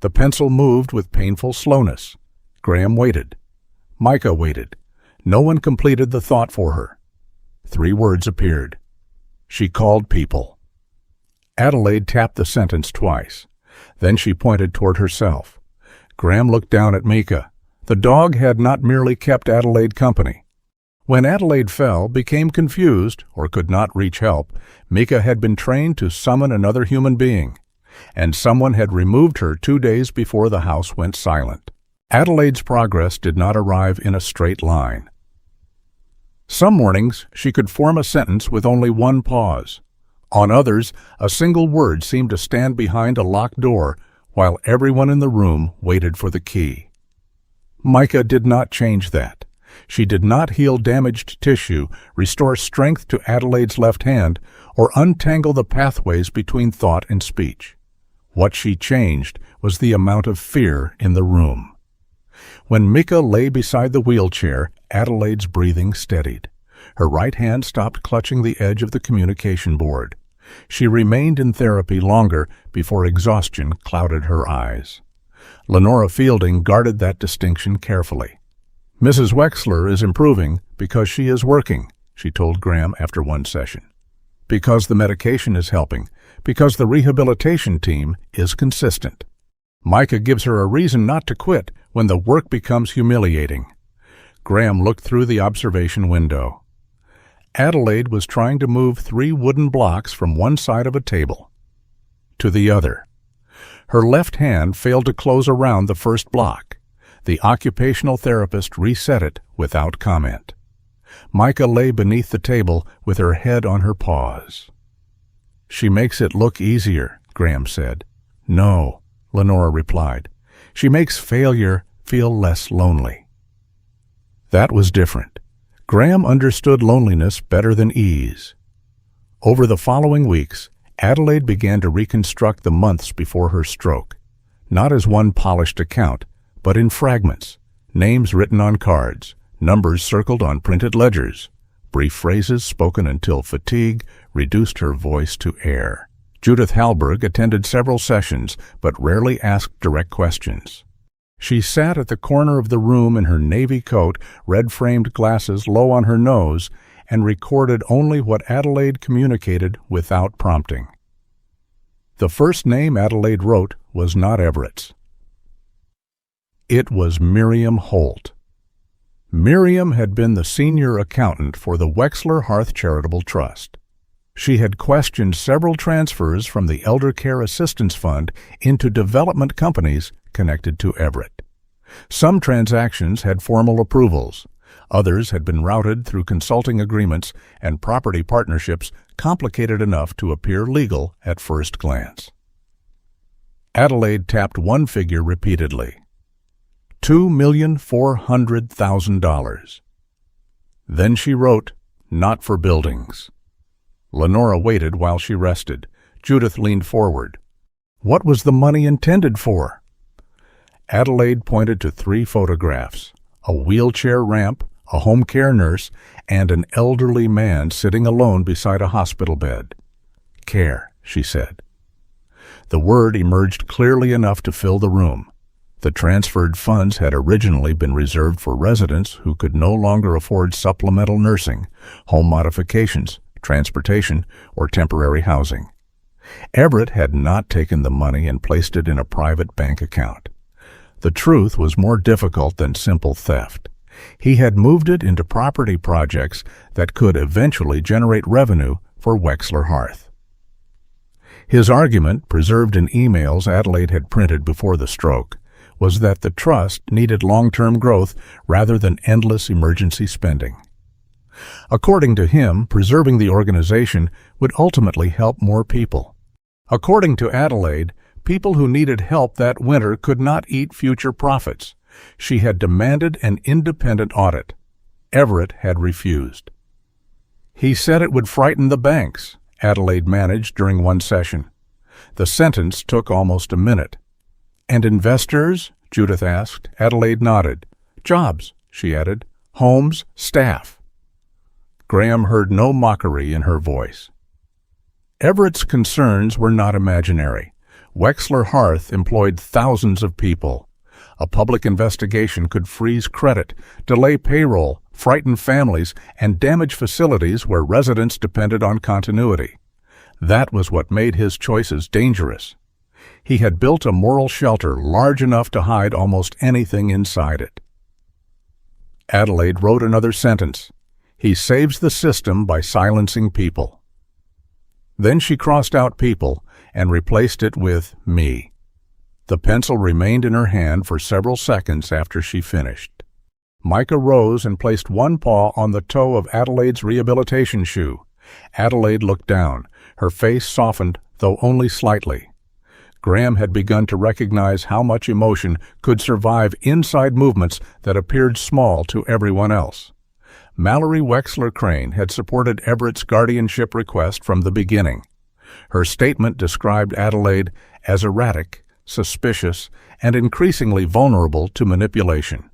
The pencil moved with painful slowness. Graham waited. Mica waited. No one completed the thought for her. 3 words appeared. She called people. Adelaide tapped the sentence twice. Then she pointed toward herself. Graham looked down at Mica. The dog had not merely kept Adelaide company. When Adelaide fell, became confused, or could not reach help, Mica had been trained to summon another human being, and someone had removed her 2 days before the house went silent. Adelaide's progress did not arrive in a straight line. Some mornings she could form a sentence with only one pause. On others, a single word seemed to stand behind a locked door while everyone in the room waited for the key. Mica did not change that. She did not heal damaged tissue, restore strength to Adelaide's left hand, or untangle the pathways between thought and speech. What she changed was the amount of fear in the room. When Mica lay beside the wheelchair, Adelaide's breathing steadied. Her right hand stopped clutching the edge of the communication board. She remained in therapy longer before exhaustion clouded her eyes. Lenora Fielding guarded that distinction carefully. "Mrs. Wexler is improving because she is working," she told Graham after one session. "Because the medication is helping, because the rehabilitation team is consistent. Mica gives her a reason not to quit when the work becomes humiliating." Graham looked through the observation window. Adelaide was trying to move 3 wooden blocks from one side of a table to the other. Her left hand failed to close around the first block. The occupational therapist reset it without comment. Mica lay beneath the table with her head on her paws. "She makes it look easier," Graham said. "No," Lenora replied. "She makes failure feel less lonely." That was different. Graham understood loneliness better than ease. Over the following weeks, Adelaide began to reconstruct the months before her stroke, not as one polished account, but in fragments, names written on cards, numbers circled on printed ledgers, brief phrases spoken until fatigue reduced her voice to air. Judith Halberg attended several sessions, but rarely asked direct questions. She sat at the corner of the room in her navy coat, red-framed glasses low on her nose, and recorded only what Adelaide communicated without prompting. The first name Adelaide wrote was not Everett's. It was Miriam Holt. Miriam had been the senior accountant for the Wexler Hearth Charitable Trust. She had questioned several transfers from the Elder Care Assistance Fund into development companies connected to Everett. Some transactions had formal approvals. Others had been routed through consulting agreements and property partnerships complicated enough to appear legal at first glance. Adelaide tapped one figure repeatedly. $2,400,000. Then she wrote, "Not for buildings." Lenora waited while she rested. Judith leaned forward. What was the money intended for? Adelaide pointed to 3 photographs: a wheelchair ramp, a home care nurse, and an elderly man sitting alone beside a hospital bed. Care, she said. The word emerged clearly enough to fill the room. The transferred funds had originally been reserved for residents who could no longer afford supplemental nursing, home modifications, transportation, or temporary housing. Everett had not taken the money and placed it in a private bank account. The truth was more difficult than simple theft. He had moved it into property projects that could eventually generate revenue for Wexler Hearth. His argument, preserved in emails Adelaide had printed before the stroke, was that the trust needed long-term growth rather than endless emergency spending. According to him, preserving the organization would ultimately help more people. According to Adelaide, people who needed help that winter could not eat future profits. She had demanded an independent audit. Everett had refused. He said it would frighten the banks, Adelaide managed during one session. The sentence took almost a minute. And investors? Judith asked. Adelaide nodded. Jobs, she added. Homes, staff. Graham heard no mockery in her voice. Everett's concerns were not imaginary. Wexler Hearth employed thousands of people. A public investigation could freeze credit, delay payroll, frighten families, and damage facilities where residents depended on continuity. That was what made his choices dangerous. He had built a moral shelter large enough to hide almost anything inside it. Adelaide wrote another sentence. He saves the system by silencing people. Then she crossed out people and replaced it with me. The pencil remained in her hand for several seconds after she finished. Mica rose and placed one paw on the toe of Adelaide's rehabilitation shoe. Adelaide looked down. Her face softened, though only slightly. Graham had begun to recognize how much emotion could survive inside movements that appeared small to everyone else. Mallory Wexler Crane had supported Everett's guardianship request from the beginning. Her statement described Adelaide as erratic, suspicious, and increasingly vulnerable to manipulation.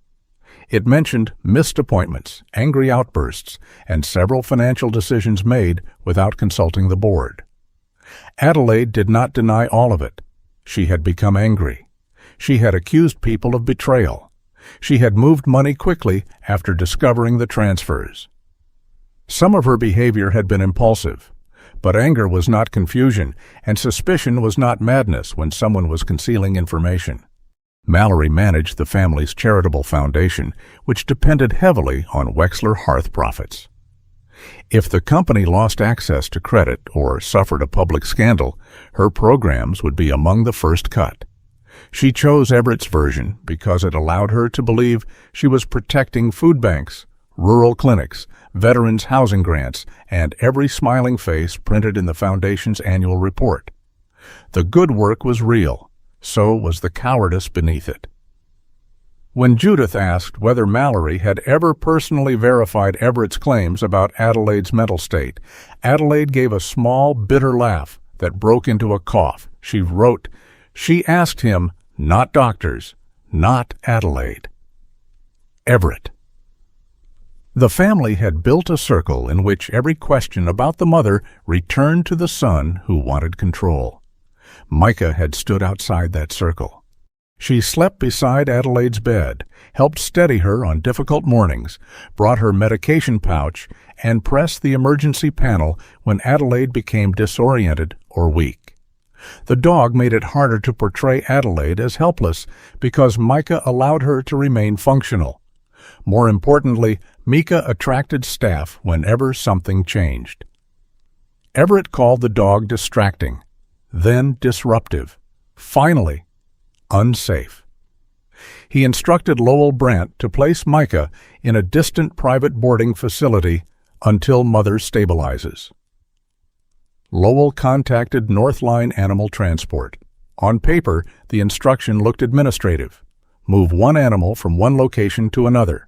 It mentioned missed appointments, angry outbursts, and several financial decisions made without consulting the board. Adelaide did not deny all of it. She had become angry. She had accused people of betrayal. She had moved money quickly after discovering the transfers. Some of her behavior had been impulsive, but anger was not confusion, and suspicion was not madness when someone was concealing information. Mallory managed the family's charitable foundation, which depended heavily on Wexler Hearth profits. If the company lost access to credit or suffered a public scandal, her programs would be among the first cut. She chose Everett's version because it allowed her to believe she was protecting food banks, rural clinics, veterans' housing grants, and every smiling face printed in the Foundation's annual report. The good work was real, so was the cowardice beneath it. When Judith asked whether Mallory had ever personally verified Everett's claims about Adelaide's mental state, Adelaide gave a small, bitter laugh that broke into a cough. She wrote, "She asked him, not doctors, not Adelaide. Everett." The family had built a circle in which every question about the mother returned to the son who wanted control. Mica had stood outside that circle. She slept beside Adelaide's bed, helped steady her on difficult mornings, brought her medication pouch, and pressed the emergency panel when Adelaide became disoriented or weak. The dog made it harder to portray Adelaide as helpless because Mica allowed her to remain functional. More importantly, Mica attracted staff whenever something changed. Everett called the dog distracting, then disruptive, finally unsafe. He instructed Lowell Brandt to place Mica in a distant private boarding facility until mother stabilizes. Lowell contacted Northline Animal Transport. On paper, the instruction looked administrative. Move one animal from one location to another.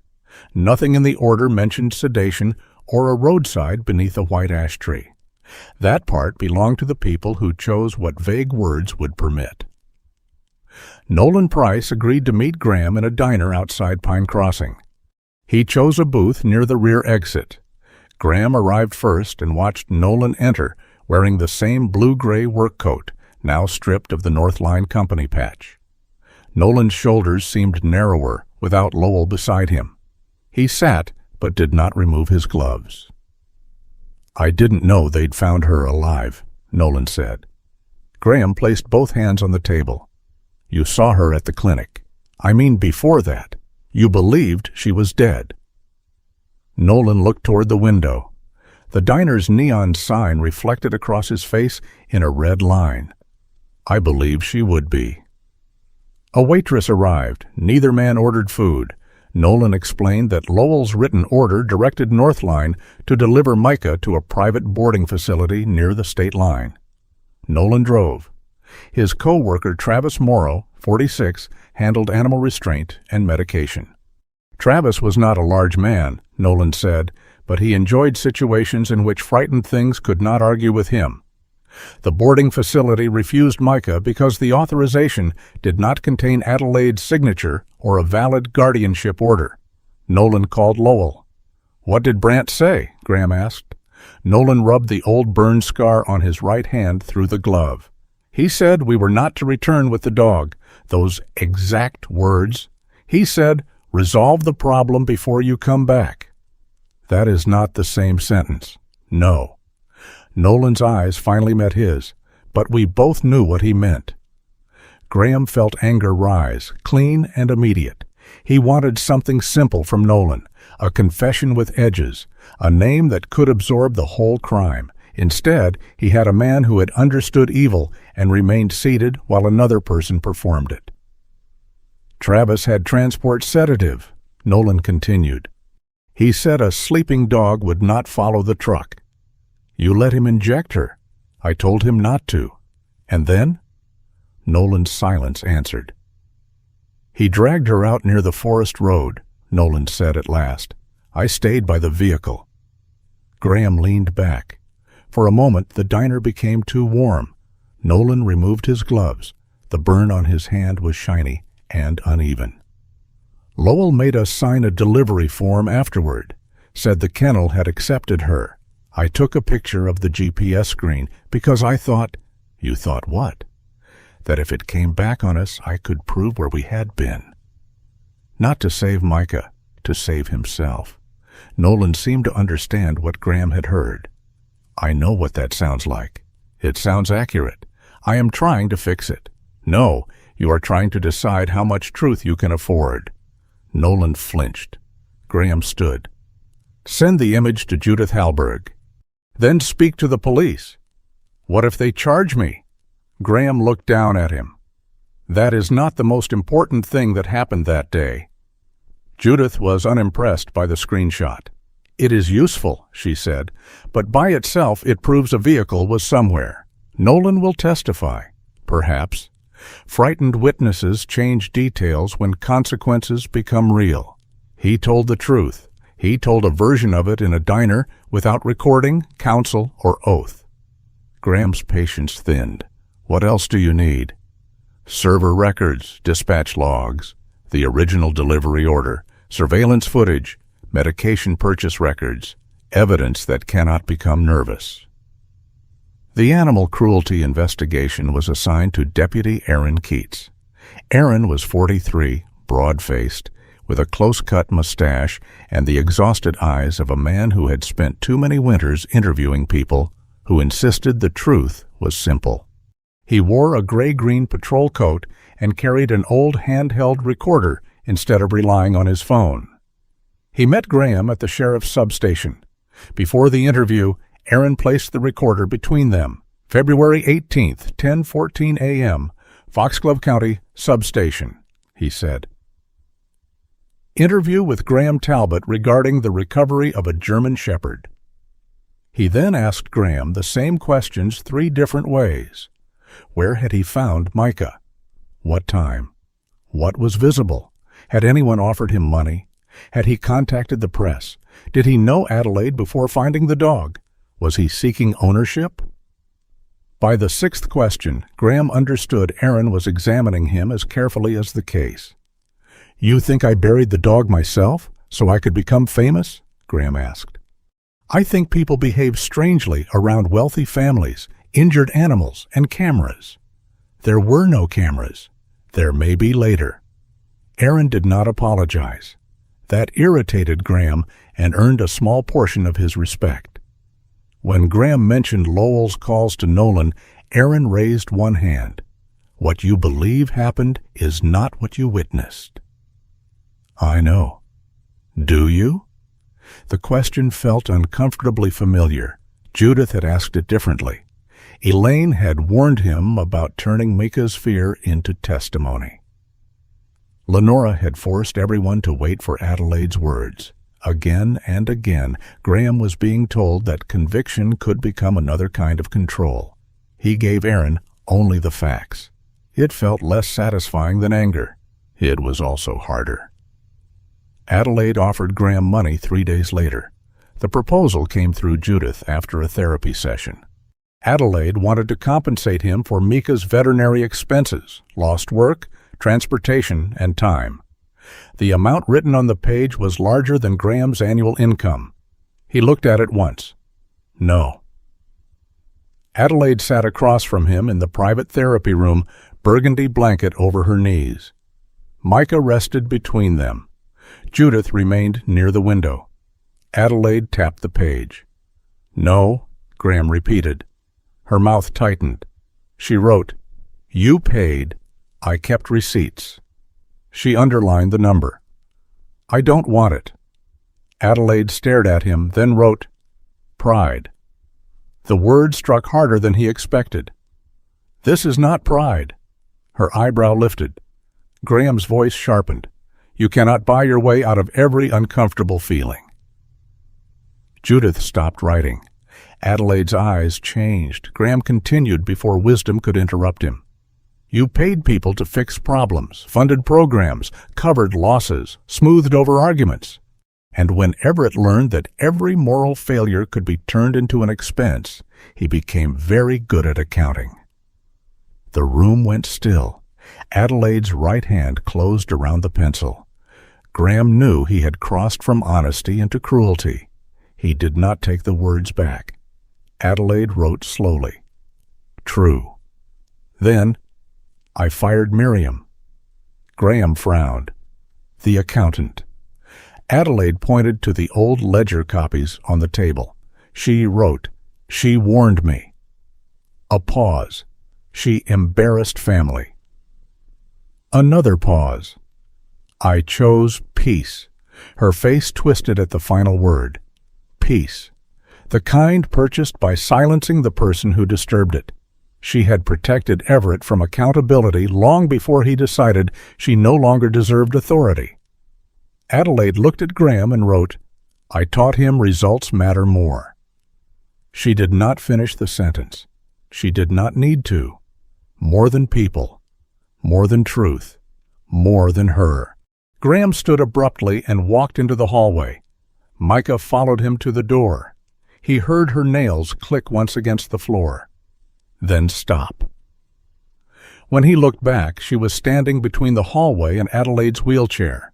Nothing in the order mentioned sedation or a roadside beneath a white ash tree. That part belonged to the people who chose what vague words would permit. Nolan Price agreed to meet Graham in a diner outside Pine Crossing. He chose a booth near the rear exit. Graham arrived first and watched Nolan enter, wearing the same blue-gray work coat, now stripped of the North Line Company patch. Nolan's shoulders seemed narrower without Lowell beside him. He sat, but did not remove his gloves. "I didn't know they'd found her alive," Nolan said. Graham placed both hands on the table. "You saw her at the clinic. I mean before that. You believed she was dead." Nolan looked toward the window. The diner's neon sign reflected across his face in a red line. "I believed she would be." A waitress arrived. Neither man ordered food. Nolan explained that Lowell's written order directed Northline to deliver Mica to a private boarding facility near the state line. Nolan drove. His co-worker Travis Morrow, 46, handled animal restraint and medication. Travis was not a large man, Nolan said, but he enjoyed situations in which frightened things could not argue with him. The boarding facility refused Mica because the authorization did not contain Adelaide's signature or a valid guardianship order. Nolan called Lowell. "What did Brant say?" Graham asked. Nolan rubbed the old burn scar on his right hand through the glove. "He said we were not to return with the dog. Those exact words. He said, 'Resolve the problem before you come back.'" "That is not the same sentence." "No." Nolan's eyes finally met his, but we both knew what he meant. Graham felt anger rise, clean and immediate. He wanted something simple from Nolan, a confession with edges, a name that could absorb the whole crime. Instead, he had a man who had understood evil and remained seated while another person performed it. "Travis had transport sedative," Nolan continued. "He said a sleeping dog would not follow the truck. You let him inject her." "I told him not to." "And then?" Nolan's silence answered. "He dragged her out near the forest road," Nolan said at last. "I stayed by the vehicle." Graham leaned back. For a moment the diner became too warm. Nolan removed his gloves. The burn on his hand was shiny and uneven. "Lowell made us sign a delivery form afterward. Said the kennel had accepted her. I took a picture of the GPS screen because I thought—" "You thought what?" "That if it came back on us, I could prove where we had been." Not to save Mica, to save himself. Nolan seemed to understand what Graham had heard. "I know what that sounds like. It sounds accurate. I am trying to fix it." "No, you are trying to decide how much truth you can afford." Nolan flinched. Graham stood. "Send the image to Judith Halberg. Then speak to the police." "What if they charge me?" Graham looked down at him. "That is not the most important thing that happened that day." Judith was unimpressed by the screenshot. "It is useful," she said, "but by itself it proves a vehicle was somewhere. Nolan will testify. Perhaps. Frightened witnesses change details when consequences become real. He told the truth. He told a version of it in a diner without recording, counsel, or oath." Graham's patience thinned. "What else do you need?" "Server records, dispatch logs, the original delivery order, surveillance footage, medication purchase records, evidence that cannot become nervous." The animal cruelty investigation was assigned to Deputy Aaron Keats. Aaron was 43, broad-faced, with a close-cut mustache and the exhausted eyes of a man who had spent too many winters interviewing people who insisted the truth was simple. He wore a gray-green patrol coat and carried an old handheld recorder instead of relying on his phone. He met Graham at the sheriff's substation. Before the interview, Aaron placed the recorder between them. "February 18th, 10:14 a.m., Foxglove County, substation," he said. Interview with Graham Talbot regarding the recovery of a German Shepherd. He then asked Graham the same questions 3 different ways. Where had he found Mica? What time? What was visible? Had anyone offered him money? Had he contacted the press? Did he know Adelaide before finding the dog? Was he seeking ownership? By the sixth question, Graham understood Aaron was examining him as carefully as the case. "You think I buried the dog myself, so I could become famous?" Graham asked. "I think people behave strangely around wealthy families, injured animals, and cameras. There were no cameras. There may be later." Aaron did not apologize. That irritated Graham and earned a small portion of his respect. When Graham mentioned Lowell's calls to Nolan, Aaron raised one hand. "What you believe happened is not what you witnessed." "I know." "Do you?" The question felt uncomfortably familiar. Judith had asked it differently. Elaine had warned him about turning Mica's fear into testimony. Lenora had forced everyone to wait for Adelaide's words. Again and again, Graham was being told that conviction could become another kind of control. He gave Aaron only the facts. It felt less satisfying than anger. It was also harder. Adelaide offered Graham money 3 days later. The proposal came through Judith after a therapy session. Adelaide wanted to compensate him for Mica's veterinary expenses, lost work, transportation, and time. The amount written on the page was larger than Graham's annual income. He looked at it once. No. Adelaide sat across from him in the private therapy room, burgundy blanket over her knees. Mica rested between them. Judith remained near the window. Adelaide tapped the page. "No," Graham repeated. Her mouth tightened. She wrote, "You paid. I kept receipts." She underlined the number. "I don't want it." Adelaide stared at him, then wrote, "Pride." The word struck harder than he expected. "This is not pride." Her eyebrow lifted. Graham's voice sharpened. "You cannot buy your way out of every uncomfortable feeling." Judith stopped writing. Adelaide's eyes changed. Graham continued before wisdom could interrupt him. "You paid people to fix problems, funded programs, covered losses, smoothed over arguments. And when Everett learned that every moral failure could be turned into an expense, he became very good at accounting." The room went still. Adelaide's right hand closed around the pencil. Graham knew he had crossed from honesty into cruelty. He did not take the words back. Adelaide wrote slowly, "True." Then, "I fired Miriam." Graham frowned. "The accountant." Adelaide pointed to the old ledger copies on the table. She wrote, "She warned me." A pause. "She embarrassed family." Another pause. "I chose peace." Her face twisted at the final word. Peace. The kind purchased by silencing the person who disturbed it. She had protected Everett from accountability long before he decided she no longer deserved authority. Adelaide looked at Graham and wrote, "I taught him results matter more." She did not finish the sentence. She did not need to. More than people. More than truth. More than her. Graham stood abruptly and walked into the hallway. Mica followed him to the door. He heard her nails click once against the floor. Then stop. When he looked back, she was standing between the hallway and Adelaide's wheelchair.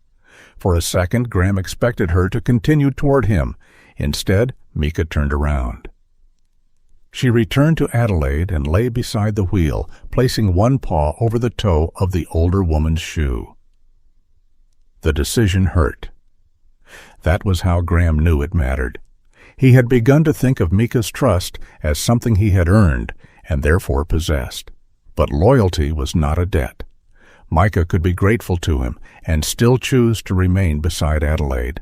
For a second, Graham expected her to continue toward him. Instead, Mica turned around. She returned to Adelaide and lay beside the wheel, placing one paw over the toe of the older woman's shoe. The decision hurt. That was how Graham knew it mattered. He had begun to think of Mica's trust as something he had earned and therefore possessed. But loyalty was not a debt. Mica could be grateful to him and still choose to remain beside Adelaide.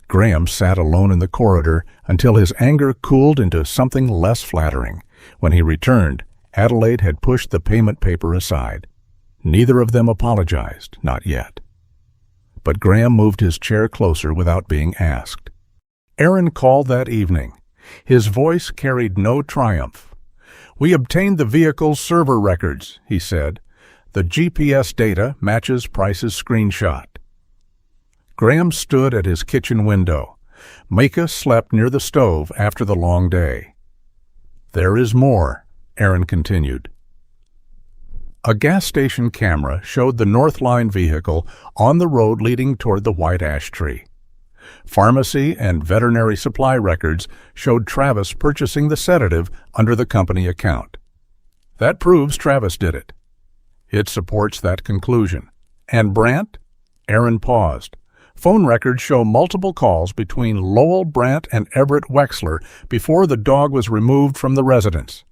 Graham sat alone in the corridor until his anger cooled into something less flattering. When he returned, Adelaide had pushed the payment paper aside. Neither of them apologized, not yet. But Graham moved his chair closer without being asked. Aaron called that evening. His voice carried no triumph. "We obtained the vehicle's server records," he said. "The GPS data matches Price's screenshot." Graham stood at his kitchen window. Mica slept near the stove after the long day. "There is more," Aaron continued. A gas station camera showed the North Line vehicle on the road leading toward the white ash tree. Pharmacy and veterinary supply records showed Travis purchasing the sedative under the company account. That proves Travis did it. It supports that conclusion. And Brandt? Aaron paused. Phone records show multiple calls between Lowell Brandt and Everett Wexler before the dog was removed from the residence.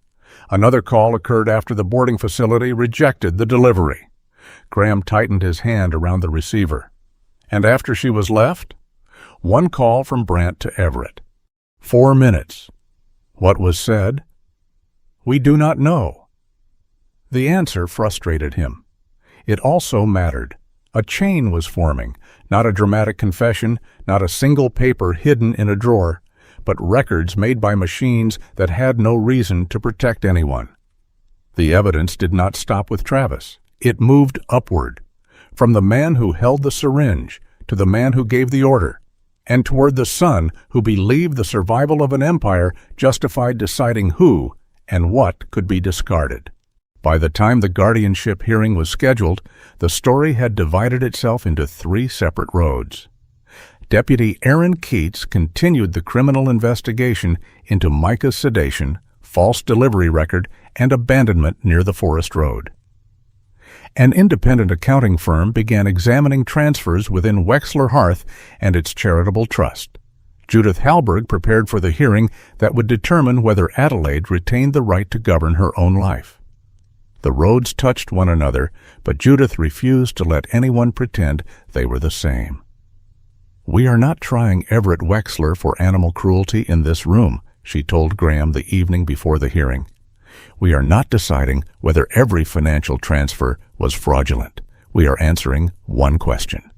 Another call occurred after the boarding facility rejected the delivery. Graham tightened his hand around the receiver. And after she was left? One call from Brandt to Everett. 4 minutes. What was said? "We do not know." The answer frustrated him. It also mattered. A chain was forming, not a dramatic confession, not a single paper hidden in a drawer, but records made by machines that had no reason to protect anyone. The evidence did not stop with Travis. It moved upward, from the man who held the syringe to the man who gave the order, and toward the son who believed the survival of an empire justified deciding who and what could be discarded. By the time the guardianship hearing was scheduled, the story had divided itself into 3 separate roads. Deputy Aaron Keats continued the criminal investigation into Mica's sedation, false delivery record, and abandonment near the forest road. An independent accounting firm began examining transfers within Wexler Hearth and its charitable trust. Judith Halberg prepared for the hearing that would determine whether Adelaide retained the right to govern her own life. The roads touched one another, but Judith refused to let anyone pretend they were the same. "We are not trying Everett Wexler for animal cruelty in this room," she told Graham the evening before the hearing. "We are not deciding whether every financial transfer was fraudulent. We are answering one question."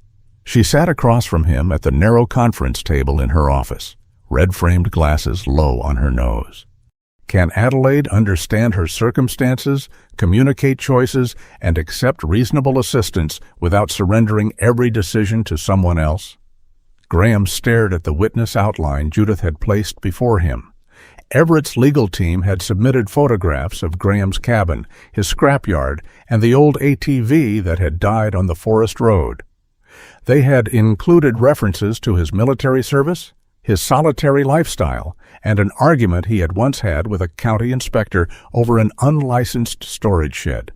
She sat across from him at the narrow conference table in her office, red-framed glasses low on her nose. Can Adelaide understand her circumstances, communicate choices, and accept reasonable assistance without surrendering every decision to someone else? Graham stared at the witness outline Judith had placed before him. Everett's legal team had submitted photographs of Graham's cabin, his scrapyard, and the old ATV that had died on the forest road. They had included references to his military service, his solitary lifestyle, and an argument he had once had with a county inspector over an unlicensed storage shed.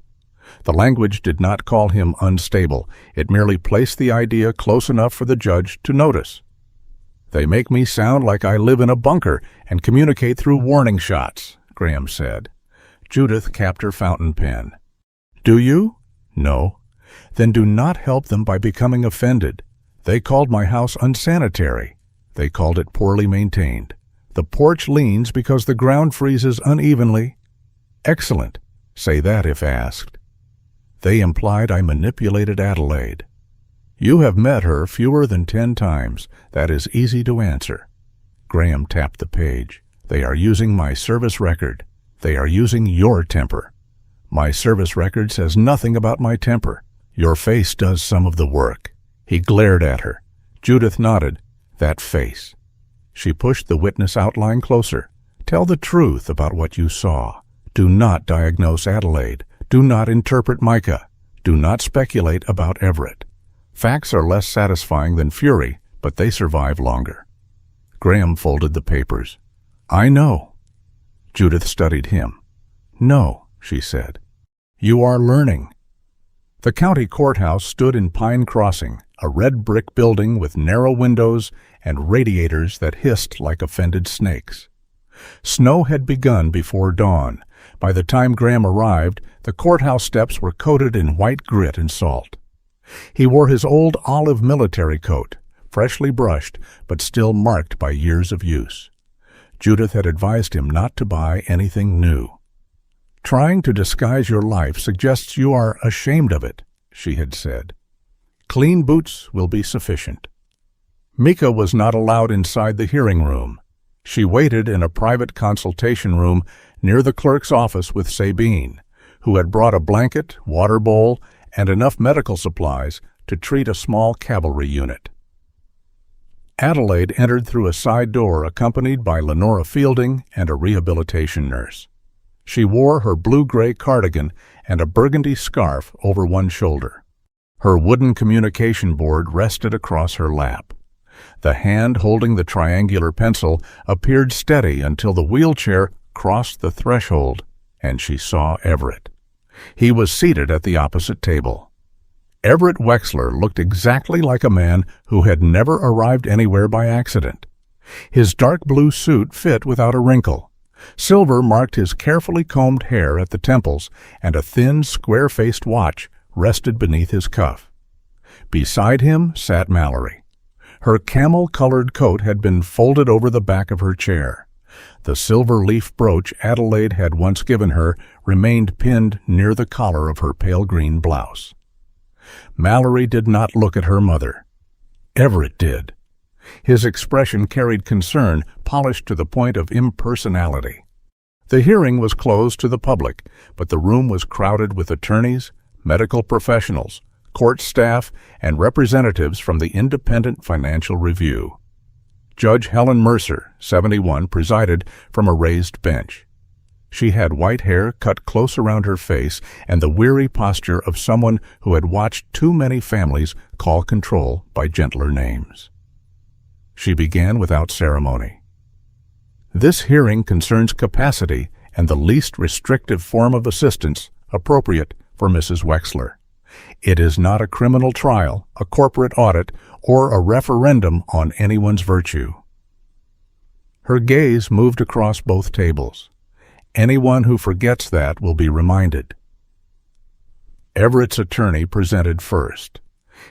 The language did not call him unstable. It merely placed the idea close enough for the judge to notice. "They make me sound like I live in a bunker and communicate through warning shots," Graham said. Judith capped her fountain pen. "Do you? No. Then do not help them by becoming offended. They called my house unsanitary. They called it poorly maintained. The porch leans because the ground freezes unevenly. Excellent. Say that if asked. They implied I manipulated Adelaide. You have met her fewer than 10 times. That is easy to answer." Graham tapped the page. "They are using my service record. They are using your temper. My service record says nothing about my temper. Your face does some of the work." He glared at her. Judith nodded. "That face." She pushed the witness outline closer. "Tell the truth about what you saw. Do not diagnose Adelaide. Do not interpret Mica. Do not speculate about Everett. Facts are less satisfying than fury, but they survive longer." Graham folded the papers. "I know." Judith studied him. "No," she said. "You are learning." The county courthouse stood in Pine Crossing, a red brick building with narrow windows and radiators that hissed like offended snakes. Snow had begun before dawn. By the time Graham arrived, the courthouse steps were coated in white grit and salt. He wore his old olive military coat, freshly brushed, but still marked by years of use. Judith had advised him not to buy anything new. "Trying to disguise your life suggests you are ashamed of it," she had said. "Clean boots will be sufficient." Mica was not allowed inside the hearing room. She waited in a private consultation room near the clerk's office with Sabine, who had brought a blanket, water bowl, and enough medical supplies to treat a small cavalry unit. Adelaide entered through a side door accompanied by Lenora Fielding and a rehabilitation nurse. She wore her blue-gray cardigan and a burgundy scarf over one shoulder. Her wooden communication board rested across her lap. The hand holding the triangular pencil appeared steady until the wheelchair crossed the threshold, and she saw Everett. He was seated at the opposite table. Everett Wexler looked exactly like a man who had never arrived anywhere by accident. His dark blue suit fit without a wrinkle. Silver marked his carefully combed hair at the temples, and a thin, square-faced watch rested beneath his cuff. Beside him sat Mallory. Her camel-colored coat had been folded over the back of her chair. The silver leaf brooch Adelaide had once given her remained pinned near the collar of her pale green blouse. Mallory did not look at her mother. Everett did. His expression carried concern, polished to the point of impersonality. The hearing was closed to the public, but the room was crowded with attorneys, medical professionals, court staff, and representatives from the Independent Financial Review. Judge Helen Mercer, 71, presided from a raised bench. She had white hair cut close around her face and the weary posture of someone who had watched too many families call control by gentler names. She began without ceremony. This hearing concerns capacity and the least restrictive form of assistance appropriate for Mrs. Wexler. It is not a criminal trial, a corporate audit, or a referendum on anyone's virtue. Her gaze moved across both tables. Anyone who forgets that will be reminded. Everett's attorney presented first.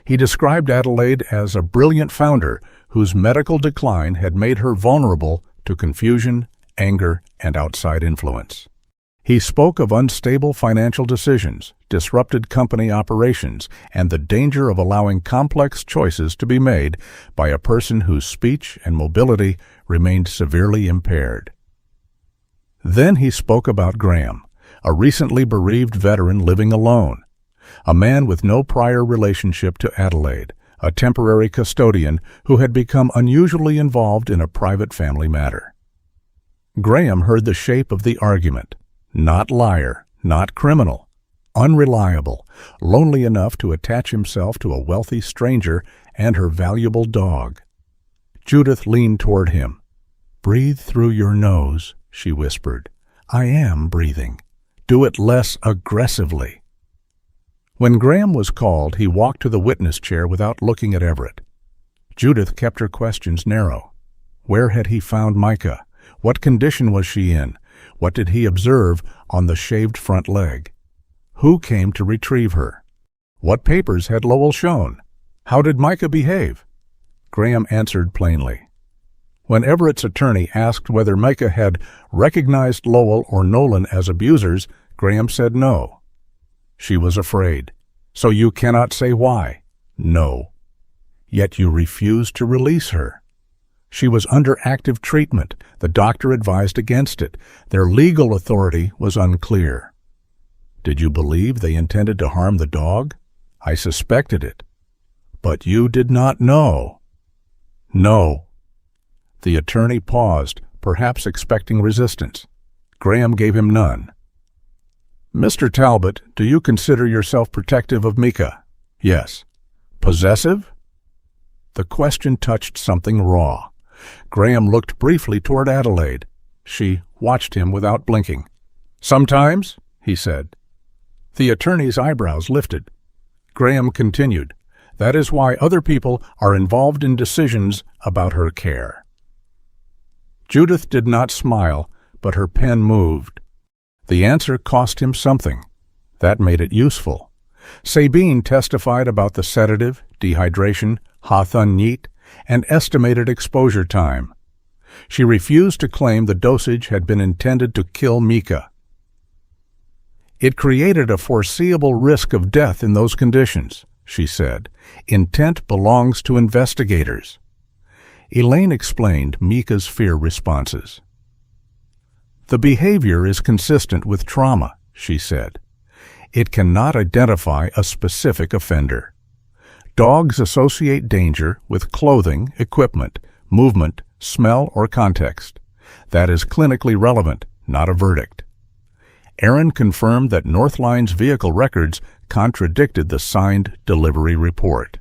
He described Adelaide as a brilliant founder whose medical decline had made her vulnerable to confusion, anger, and outside influence. He spoke of unstable financial decisions, disrupted company operations, and the danger of allowing complex choices to be made by a person whose speech and mobility remained severely impaired. Then he spoke about Graham, a recently bereaved veteran living alone, a man with no prior relationship to Adelaide, a temporary custodian who had become unusually involved in a private family matter. Graham heard the shape of the argument. Not liar, not criminal, unreliable, lonely enough to attach himself to a wealthy stranger and her valuable dog. Judith leaned toward him. "Breathe through your nose," she whispered. "I am breathing. Do it less aggressively." When Graham was called, he walked to the witness chair without looking at Everett. Judith kept her questions narrow. Where had he found Mica? What condition was she in? What did he observe on the shaved front leg? Who came to retrieve her? What papers had Lowell shown? How did Mica behave? Graham answered plainly. When Everett's attorney asked whether Mica had recognized Lowell or Nolan as abusers, Graham said no. She was afraid. "So you cannot say why?" "No." "Yet you refused to release her." "She was under active treatment. The doctor advised against it. Their legal authority was unclear." "Did you believe they intended to harm the dog?" "I suspected it." "But you did not know." "No." The attorney paused, perhaps expecting resistance. Graham gave him none. "Mr. Talbot, do you consider yourself protective of Mica?" "Yes." "Possessive?" The question touched something raw. Graham looked briefly toward Adelaide. She watched him without blinking. "Sometimes?" he said. The attorney's eyebrows lifted. Graham continued, "That is why other people are involved in decisions about her care." Judith did not smile, but her pen moved. The answer cost him something. That made it useful. Sabine testified about the sedative, dehydration, Hawthorne-Neat, and estimated exposure time. She refused to claim the dosage had been intended to kill Mica. "It created a foreseeable risk of death in those conditions," she said. "Intent belongs to investigators." Elaine explained Mica's fear responses. "The behavior is consistent with trauma," she said. "It cannot identify a specific offender. Dogs associate danger with clothing, equipment, movement, smell, or context. That is clinically relevant, not a verdict. Aaron confirmed that Northline's vehicle records contradicted the signed delivery report.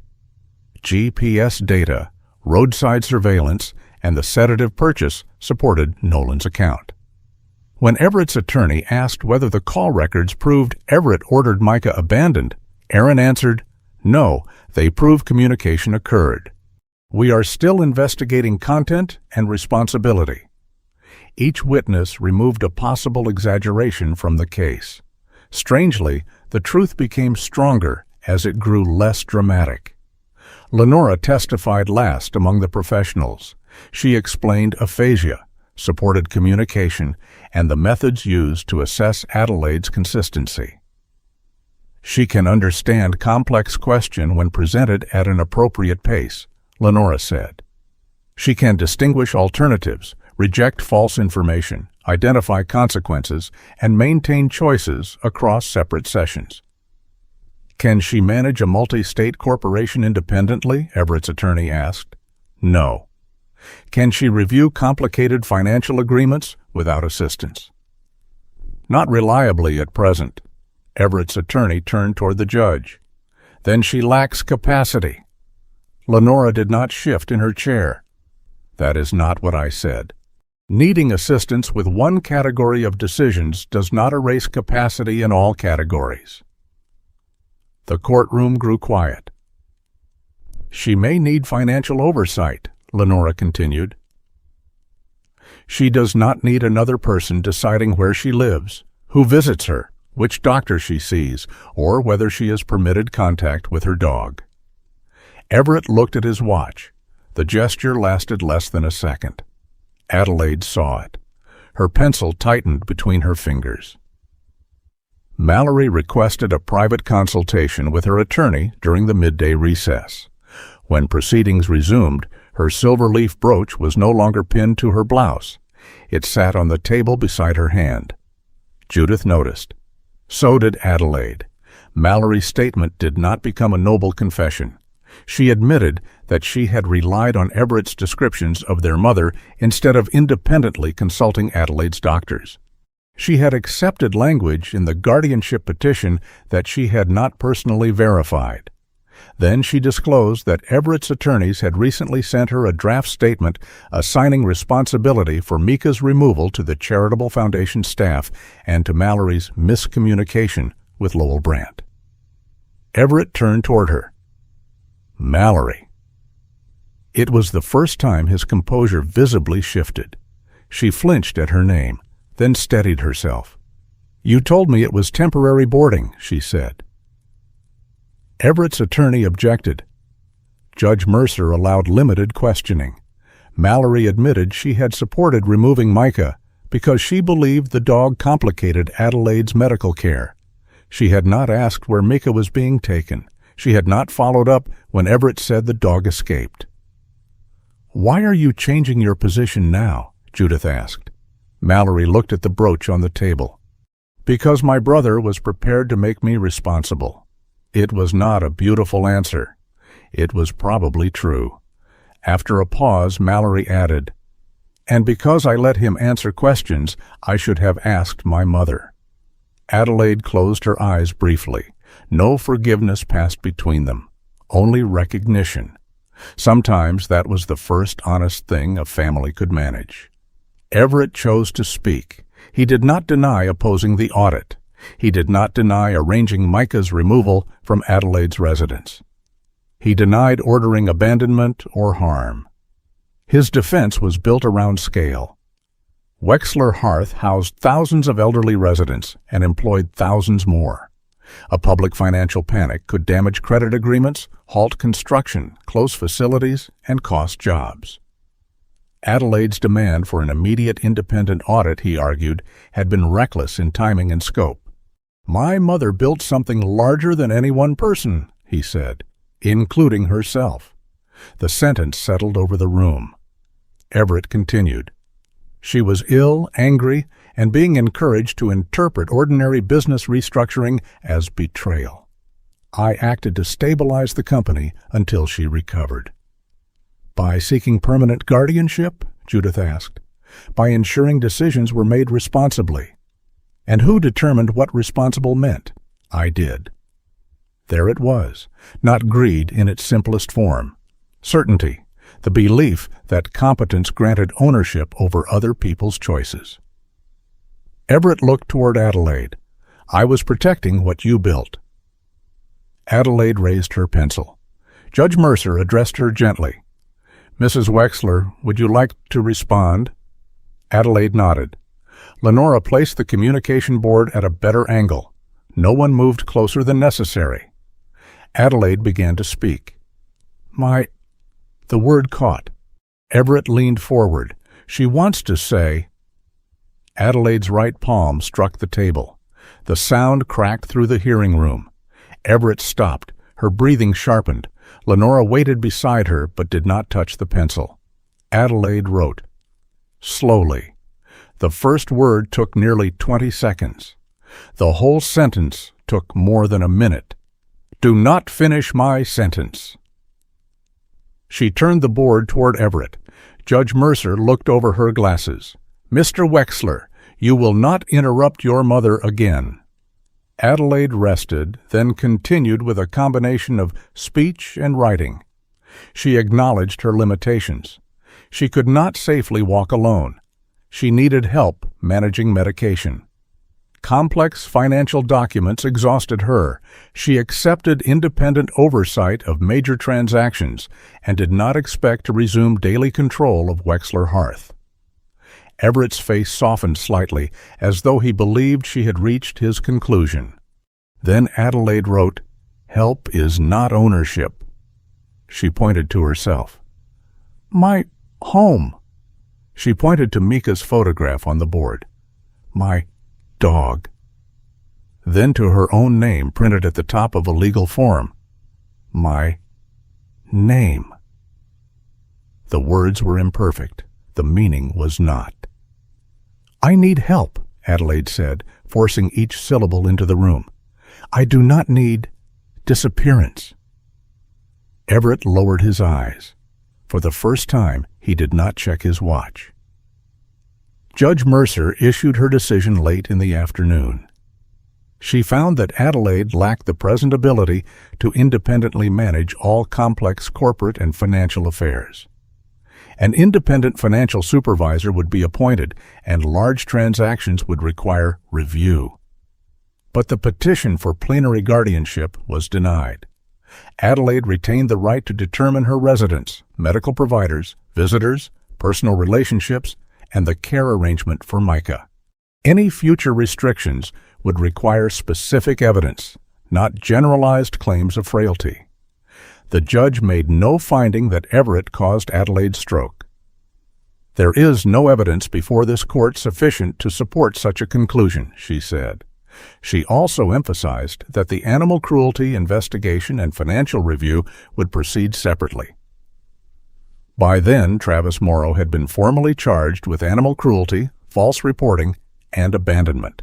GPS data, roadside surveillance, and the sedative purchase supported Nolan's account. When Everett's attorney asked whether the call records proved Everett ordered Mica abandoned, Aaron answered, "No, they prove communication occurred. We are still investigating content and responsibility." Each witness removed a possible exaggeration from the case. Strangely, the truth became stronger as it grew less dramatic. Lenora testified last among the professionals. She explained aphasia, supported communication, and the methods used to assess Adelaide's consistency. She can understand complex question when presented at an appropriate pace, Lenora said. She can distinguish alternatives, reject false information, identify consequences, and maintain choices across separate sessions. Can she manage a multi-state corporation independently? Everett's attorney asked. No. Can she review complicated financial agreements without assistance? Not reliably at present. Everett's attorney turned toward the judge. Then she lacks capacity. Lenora did not shift in her chair. That is not what I said. Needing assistance with one category of decisions does not erase capacity in all categories. The courtroom grew quiet. She may need financial oversight, Lenora continued. She does not need another person deciding where she lives, who visits her, which doctor she sees, or whether she is permitted contact with her dog. Everett looked at his watch. The gesture lasted less than a second. Adelaide saw it. Her pencil tightened between her fingers. Mallory requested a private consultation with her attorney during the midday recess. When proceedings resumed, her silver leaf brooch was no longer pinned to her blouse. It sat on the table beside her hand. Judith noticed. So did Adelaide. Mallory's statement did not become a noble confession. She admitted that she had relied on Everett's descriptions of their mother instead of independently consulting Adelaide's doctors. She had accepted language in the guardianship petition that she had not personally verified. Then she disclosed that Everett's attorneys had recently sent her a draft statement assigning responsibility for Mica's removal to the Charitable Foundation staff and to Mallory's miscommunication with Lowell Brandt. Everett turned toward her. Mallory. It was the first time his composure visibly shifted. She flinched at her name, then steadied herself. "You told me it was temporary boarding," she said. Everett's attorney objected. Judge Mercer allowed limited questioning. Mallory admitted she had supported removing Mica because she believed the dog complicated Adelaide's medical care. She had not asked where Mica was being taken. She had not followed up when Everett said the dog escaped. "Why are you changing your position now?" Judith asked. Mallory looked at the brooch on the table. "Because my brother was prepared to make me responsible." It was not a beautiful answer. It was probably true. After a pause, Mallory added, "And because I let him answer questions, I should have asked my mother." Adelaide closed her eyes briefly. No forgiveness passed between them, only recognition. Sometimes that was the first honest thing a family could manage. Everett chose to speak. He did not deny opposing the audit. He did not deny arranging Mica's removal from Adelaide's residence. He denied ordering abandonment or harm. His defense was built around scale. Wexler Hearth housed thousands of elderly residents and employed thousands more. A public financial panic could damage credit agreements, halt construction, close facilities, and cost jobs. Adelaide's demand for an immediate independent audit, he argued, had been reckless in timing and scope. "My mother built something larger than any one person," he said, "including herself." The sentence settled over the room. Everett continued. She was ill, angry, and being encouraged to interpret ordinary business restructuring as betrayal. I acted to stabilize the company until she recovered." "By seeking permanent guardianship?" Judith asked. "By ensuring decisions were made responsibly." "And who determined what responsible meant?" "I did." There it was, not greed in its simplest form. Certainty, the belief that competence granted ownership over other people's choices. Everett looked toward Adelaide. "I was protecting what you built." Adelaide raised her pencil. Judge Mercer addressed her gently. "Mrs. Wexler, would you like to respond?" Adelaide nodded. Lenora placed the communication board at a better angle. No one moved closer than necessary. Adelaide began to speak. The word caught. Everett leaned forward. "She wants to say—" Adelaide's right palm struck the table. The sound cracked through the hearing room. Everett stopped. Her breathing sharpened. Lenora waited beside her but did not touch the pencil. Adelaide wrote. Slowly. The first word took nearly 20 seconds. The whole sentence took more than a minute. "Do not finish my sentence." She turned the board toward Everett. Judge Mercer looked over her glasses. "Mr. Wexler, you will not interrupt your mother again." Adelaide rested, then continued with a combination of speech and writing. She acknowledged her limitations. She could not safely walk alone. She needed help managing medication. Complex financial documents exhausted her. She accepted independent oversight of major transactions and did not expect to resume daily control of Wexler Hearth. Everett's face softened slightly, as though he believed she had reached his conclusion. Then Adelaide wrote, "Help is not ownership." She pointed to herself. "My home." She pointed to Mica's photograph on the board. "My dog." Then to her own name printed at the top of a legal form. "My name." The words were imperfect. The meaning was not. "I need help," Adelaide said, forcing each syllable into the room. "I do not need disappearance." Everett lowered his eyes. For the first time, he did not check his watch. Judge Mercer issued her decision late in the afternoon. She found that Adelaide lacked the present ability to independently manage all complex corporate and financial affairs. An independent financial supervisor would be appointed, and large transactions would require review. But the petition for plenary guardianship was denied. Adelaide retained the right to determine her residence, medical providers, visitors, personal relationships, and the care arrangement for Mica. Any future restrictions would require specific evidence, not generalized claims of frailty. The judge made no finding that Everett caused Adelaide's stroke. "There is no evidence before this court sufficient to support such a conclusion," she said. She also emphasized that the animal cruelty investigation and financial review would proceed separately. By then, Travis Morrow had been formally charged with animal cruelty, false reporting, and abandonment.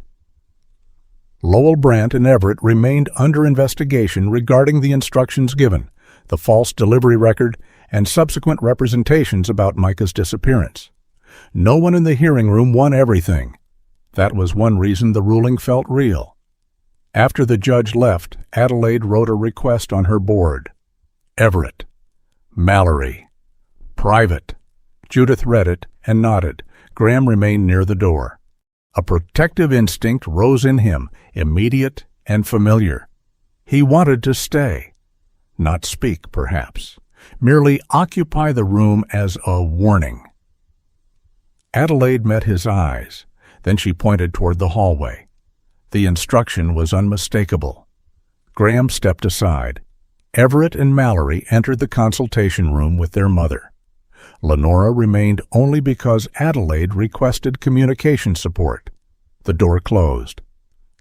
Lowell Brandt and Everett remained under investigation regarding the instructions given, the false delivery record, and subsequent representations about Mica's disappearance. No one in the hearing room won everything. That was one reason the ruling felt real. After the judge left, Adelaide wrote a request on her board. Everett. Mallory. Private. Judith read it and nodded. Graham remained near the door. A protective instinct rose in him, immediate and familiar. He wanted to stay. Not speak, perhaps. Merely occupy the room as a warning. Adelaide met his eyes. Then she pointed toward the hallway. The instruction was unmistakable. Graham stepped aside. Everett and Mallory entered the consultation room with their mother. Lenora remained only because Adelaide requested communication support. The door closed.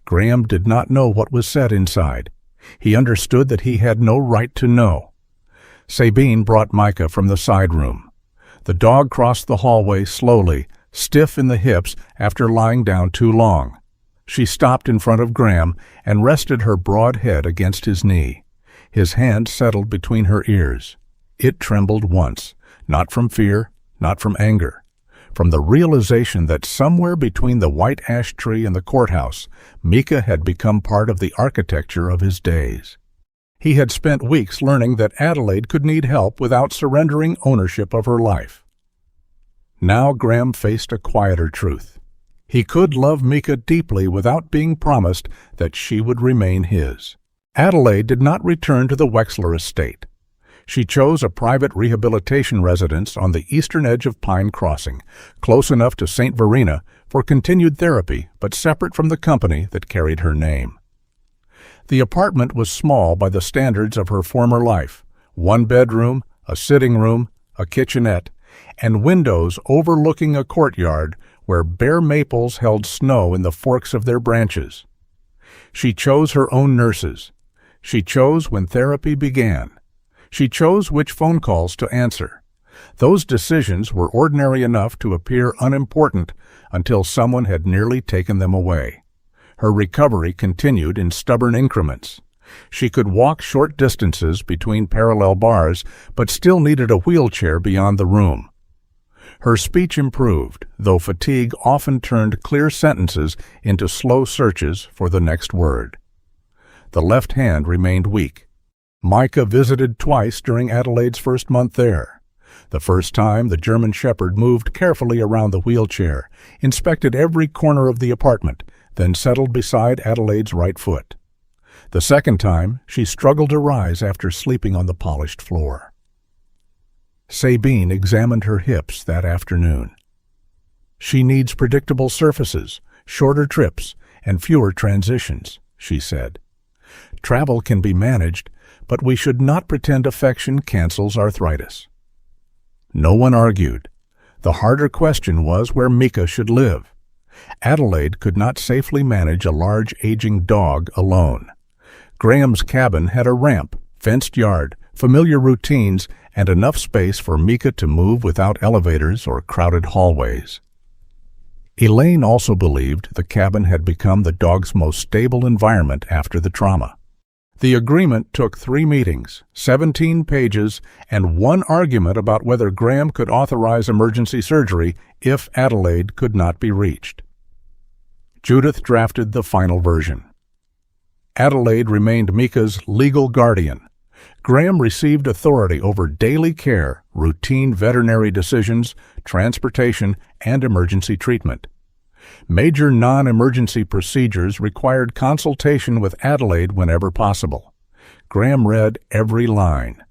Graham did not know what was said inside. He understood that he had no right to know. Sabine brought Mica from the side room. The dog crossed the hallway slowly, stiff in the hips after lying down too long. She stopped in front of Graham and rested her broad head against his knee. His hand settled between her ears. It trembled once, not from fear, not from anger, from the realization that somewhere between the white ash tree and the courthouse, Mica had become part of the architecture of his days. He had spent weeks learning that Adelaide could need help without surrendering ownership of her life. Now Graham faced a quieter truth. He could love Mica deeply without being promised that she would remain his. Adelaide did not return to the Wexler estate. She chose a private rehabilitation residence on the eastern edge of Pine Crossing, close enough to St. Verena for continued therapy, but separate from the company that carried her name. The apartment was small by the standards of her former life: one bedroom, a sitting room, a kitchenette, and windows overlooking a courtyard where bare maples held snow in the forks of their branches. She chose her own nurses. She chose when therapy began. She chose which phone calls to answer. Those decisions were ordinary enough to appear unimportant until someone had nearly taken them away. Her recovery continued in stubborn increments. She could walk short distances between parallel bars, but still needed a wheelchair beyond the room. Her speech improved, though fatigue often turned clear sentences into slow searches for the next word. The left hand remained weak. Mica visited twice during Adelaide's first month there. The first time, the German Shepherd moved carefully around the wheelchair, inspected every corner of the apartment, then settled beside Adelaide's right foot. The second time, she struggled to rise after sleeping on the polished floor. Sabine examined her hips that afternoon. "She needs predictable surfaces, shorter trips, and fewer transitions," she said. "Travel can be managed, but we should not pretend affection cancels arthritis." No one argued. The harder question was where Mica should live. Adelaide could not safely manage a large aging dog alone. Graham's cabin had a ramp, fenced yard, familiar routines, and enough space for Mica to move without elevators or crowded hallways. Elaine also believed the cabin had become the dog's most stable environment after the trauma. The agreement took 3 meetings, 17 pages, and 1 argument about whether Graham could authorize emergency surgery if Adelaide could not be reached. Judith drafted the final version. Adelaide remained Mica's legal guardian. Graham received authority over daily care, routine veterinary decisions, transportation, and emergency treatment. Major non-emergency procedures required consultation with Adelaide whenever possible. Graham read every line.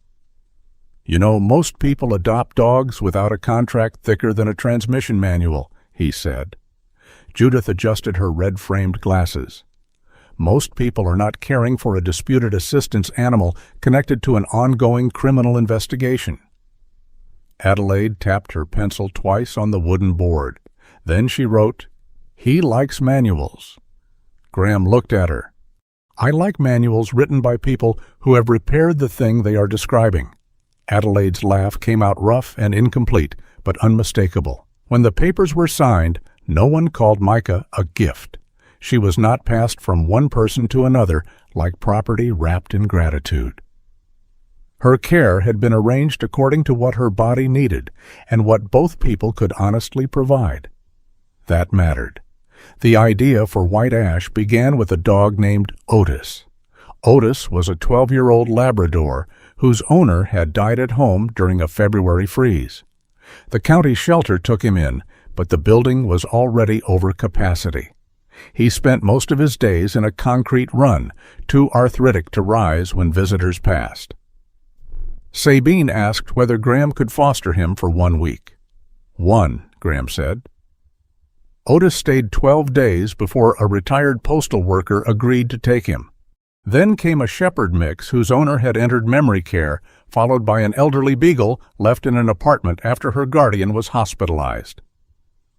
"You know, most people adopt dogs without a contract thicker than a transmission manual," he said. Judith adjusted her red-framed glasses. "Most people are not caring for a disputed assistance animal connected to an ongoing criminal investigation." Adelaide tapped her pencil twice on the wooden board. Then she wrote, "He likes manuals." Graham looked at her. "I like manuals written by people who have repaired the thing they are describing." Adelaide's laugh came out rough and incomplete, but unmistakable. When the papers were signed, no one called Mica a gift. She was not passed from one person to another like property wrapped in gratitude. Her care had been arranged according to what her body needed and what both people could honestly provide. That mattered. The idea for White Ash began with a dog named Otis. Otis was a 12-year-old Labrador whose owner had died at home during a February freeze. The county shelter took him in, but the building was already over capacity. He spent most of his days in a concrete run, too arthritic to rise when visitors passed. Sabine asked whether Graham could foster him for 1 week. 1, Graham said. Otis stayed 12 days before a retired postal worker agreed to take him. Then came a shepherd mix whose owner had entered memory care, followed by an elderly beagle left in an apartment after her guardian was hospitalized.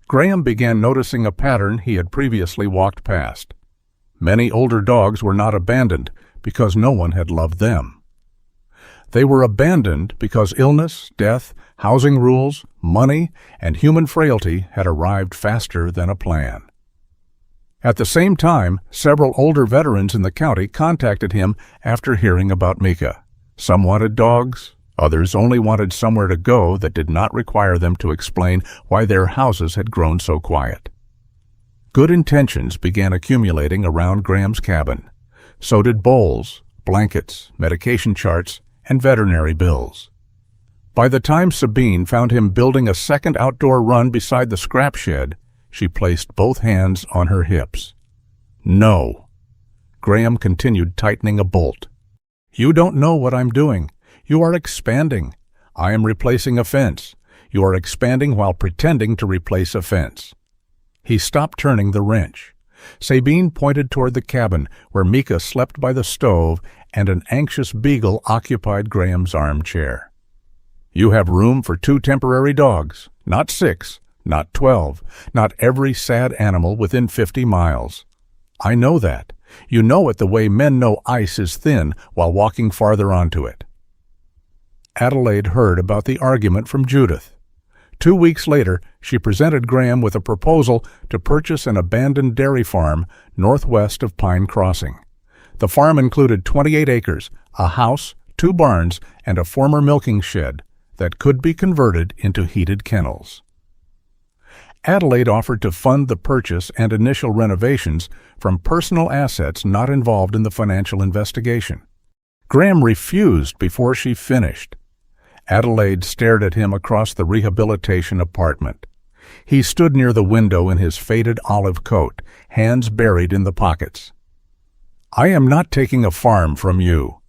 Graham began noticing a pattern he had previously walked past. Many older dogs were not abandoned because no one had loved them. They were abandoned because illness, death, housing rules, money, and human frailty had arrived faster than a plan. At the same time, several older veterans in the county contacted him after hearing about Mica. Some wanted dogs, others only wanted somewhere to go that did not require them to explain why their houses had grown so quiet. Good intentions began accumulating around Graham's cabin. So did bowls, blankets, medication charts, and veterinary bills. By the time Sabine found him building a second outdoor run beside the scrap shed, she placed both hands on her hips. No. Graham continued tightening a bolt. You don't know what I'm doing. You are expanding. I am replacing a fence. You are expanding while pretending to replace a fence. He stopped turning the wrench. Sabine pointed toward the cabin where Mica slept by the stove and an anxious beagle occupied Graham's armchair. You have room for 2 temporary dogs, not 6, not 12, not every sad animal within 50 miles. I know that. You know it the way men know ice is thin while walking farther onto it. Adelaide heard about the argument from Judith. 2 weeks later, she presented Graham with a proposal to purchase an abandoned dairy farm northwest of Pine Crossing. The farm included 28 acres, a house, 2 barns, and a former milking shed that could be converted into heated kennels. Adelaide offered to fund the purchase and initial renovations from personal assets not involved in the financial investigation. Graham refused before she finished. Adelaide stared at him across the rehabilitation apartment. He stood near the window in his faded olive coat, hands buried in the pockets. I am not taking a farm from you.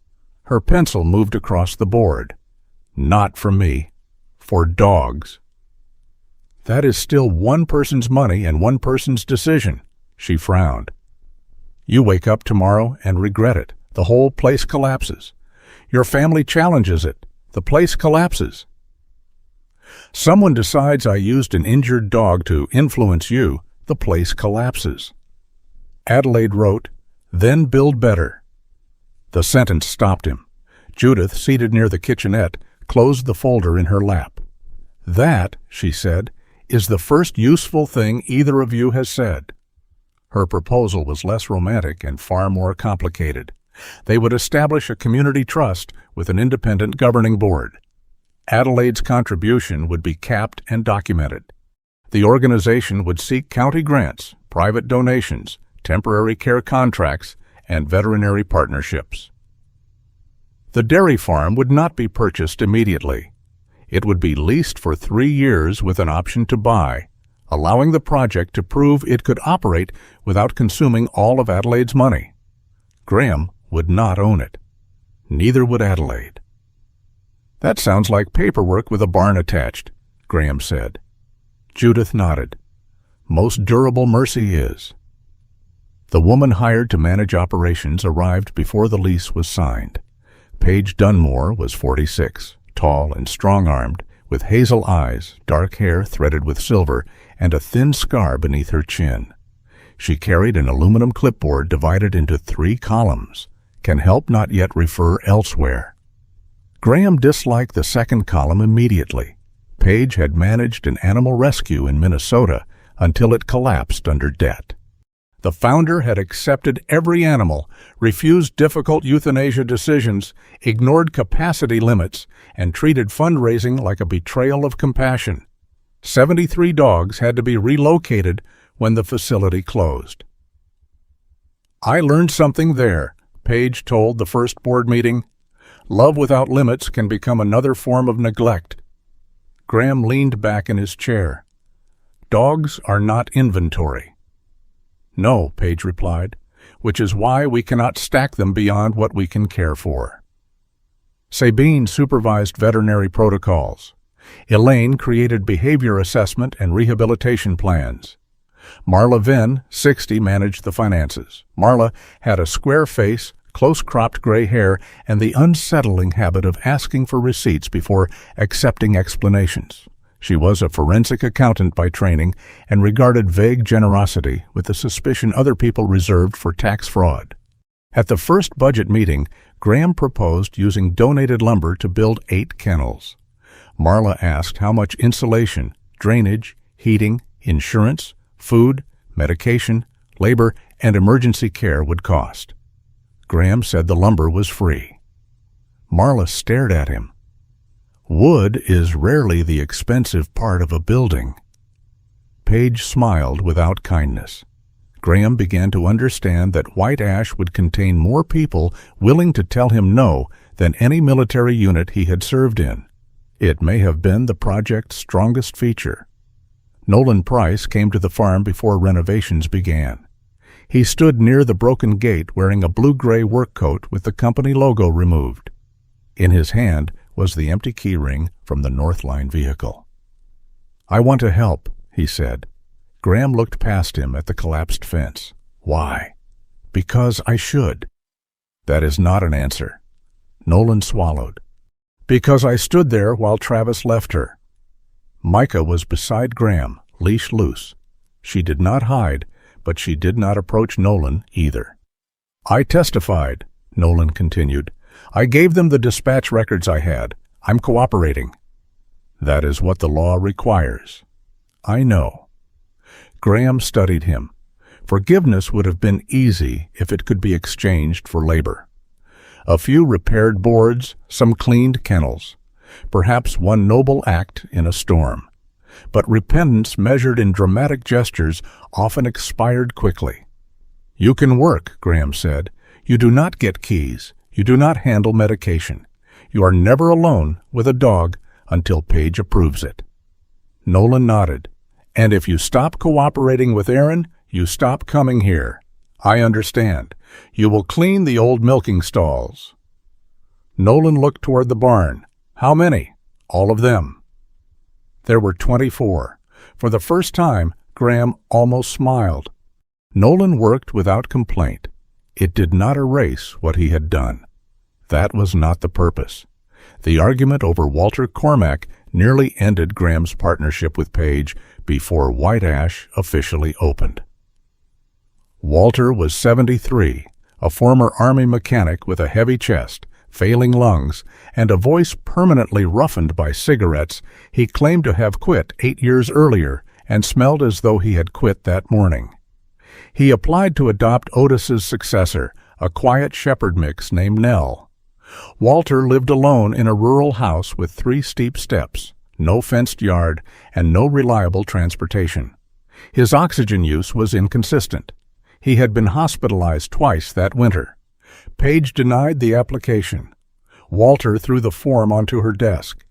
Her pencil moved across the board. Not from me. For dogs. That is still one person's money and one person's decision, she frowned. You wake up tomorrow and regret it. The whole place collapses. Your family challenges it. The place collapses. Someone decides I used an injured dog to influence you. The place collapses. Adelaide wrote, then build better. The sentence stopped him. Judith, seated near the kitchenette, closed the folder in her lap. That, she said, is the first useful thing either of you has said. Her proposal was less romantic and far more complicated. They would establish a community trust with an independent governing board. Adelaide's contribution would be capped and documented. The organization would seek county grants, private donations, temporary care contracts, and veterinary partnerships. The dairy farm would not be purchased immediately. It would be leased for 3 years with an option to buy, allowing the project to prove it could operate without consuming all of Adelaide's money. Graham would not own it. Neither would Adelaide. That sounds like paperwork with a barn attached, Graham said. Judith nodded. Most durable mercy is. The woman hired to manage operations arrived before the lease was signed. Paige Dunmore was 46, tall and strong-armed, with hazel eyes, dark hair threaded with silver, and a thin scar beneath her chin. She carried an aluminum clipboard divided into 3 columns. Can help not yet refer elsewhere. Graham disliked the second column immediately. Paige had managed an animal rescue in Minnesota until it collapsed under debt. The founder had accepted every animal, refused difficult euthanasia decisions, ignored capacity limits, and treated fundraising like a betrayal of compassion. 73 dogs had to be relocated when the facility closed. I learned something there, Paige told the first board meeting. Love without limits can become another form of neglect. Graham leaned back in his chair. Dogs are not inventory. No, Paige replied, which is why we cannot stack them beyond what we can care for. Sabine supervised veterinary protocols. Elaine created behavior assessment and rehabilitation plans. Marla Venn, 60, managed the finances. Marla had a square face, close-cropped gray hair, and the unsettling habit of asking for receipts before accepting explanations. She was a forensic accountant by training and regarded vague generosity with the suspicion other people reserved for tax fraud. At the first budget meeting, Graham proposed using donated lumber to build 8 kennels. Marla asked how much insulation, drainage, heating, insurance, food, medication, labor, and emergency care would cost. Graham said the lumber was free. Marla stared at him. Wood is rarely the expensive part of a building. Paige smiled without kindness. Graham began to understand that white ash would contain more people willing to tell him no than any military unit he had served in. It may have been the project's strongest feature. Nolan Price came to the farm before renovations began. He stood near the broken gate wearing a blue-gray work coat with the company logo removed. In his hand was the empty key ring from the Northline vehicle. "I want to help," he said. Graham looked past him at the collapsed fence. "Why?" "Because I should." "That is not an answer." Nolan swallowed. "Because I stood there while Travis left her." Mica was beside Graham, leash loose. She did not hide, but she did not approach Nolan either. "I testified," Nolan continued. "I gave them the dispatch records I had. I'm cooperating." "That is what the law requires." "I know." Graham studied him. Forgiveness would have been easy if it could be exchanged for labor. A few repaired boards, some cleaned kennels, perhaps one noble act in a storm. But repentance measured in dramatic gestures often expired quickly. "You can work," Graham said. "You do not get keys. You do not handle medication. You are never alone with a dog until Paige approves it." Nolan nodded. "And if you stop cooperating with Aaron, you stop coming here. I understand. You will clean the old milking stalls." Nolan looked toward the barn. "How many?" "All of them." There were 24. For the first time, Graham almost smiled. Nolan worked without complaint. It did not erase what he had done. That was not the purpose. The argument over Walter Cormack nearly ended Graham's partnership with Paige before White Ash officially opened. Walter was 73, a former Army mechanic with a heavy chest, failing lungs, and a voice permanently roughened by cigarettes. He claimed to have quit 8 years earlier and smelled as though he had quit that morning. He applied to adopt Otis's successor, a quiet shepherd mix named Nell. Walter lived alone in a rural house with 3 steep steps, no fenced yard, and no reliable transportation. His oxygen use was inconsistent. He had been hospitalized twice that winter. Paige denied the application. Walter threw the form onto her desk.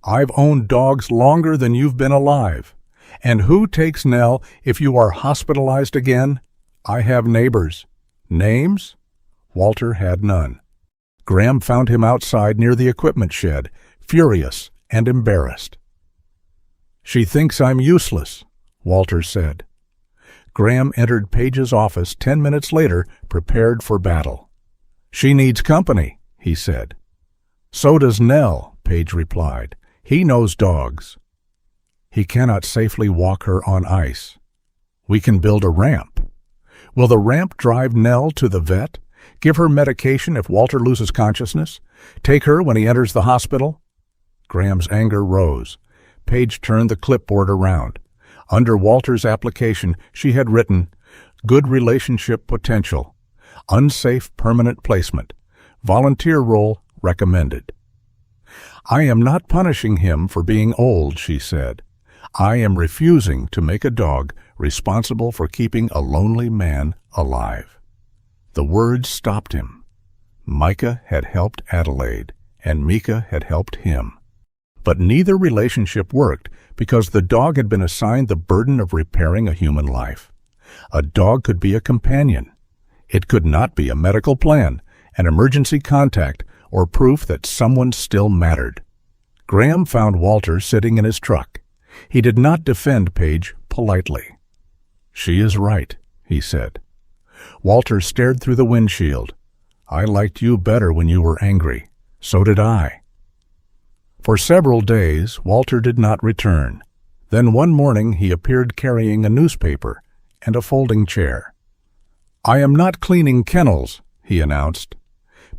"I've owned dogs longer than you've been alive. And who takes Nell if you are hospitalized again? I have neighbors." "Names?" Walter had none. Graham found him outside near the equipment shed, furious and embarrassed. "She thinks I'm useless," Walter said. Graham entered Paige's office 10 minutes later, prepared for battle. "She needs company," he said. "So does Nell," Paige replied. "He knows dogs." "He cannot safely walk her on ice." "We can build a ramp." "Will the ramp drive Nell to the vet? Give her medication if Walter loses consciousness? Take her when he enters the hospital?" Graham's anger rose. Paige turned the clipboard around. Under Walter's application, she had written, "Good relationship potential. Unsafe permanent placement. Volunteer role recommended." "I am not punishing him for being old," she said. "I am refusing to make a dog responsible for keeping a lonely man alive." The words stopped him. Mica had helped Adelaide, and Mica had helped him. But neither relationship worked because the dog had been assigned the burden of repairing a human life. A dog could be a companion. It could not be a medical plan, an emergency contact, or proof that someone still mattered. Graham found Walter sitting in his truck. He did not defend Paige politely. "She is right," he said. Walter stared through the windshield. "I liked you better when you were angry. So did I." For several days, Walter did not return. Then one morning he appeared carrying a newspaper and a folding chair. "I am not cleaning kennels," he announced.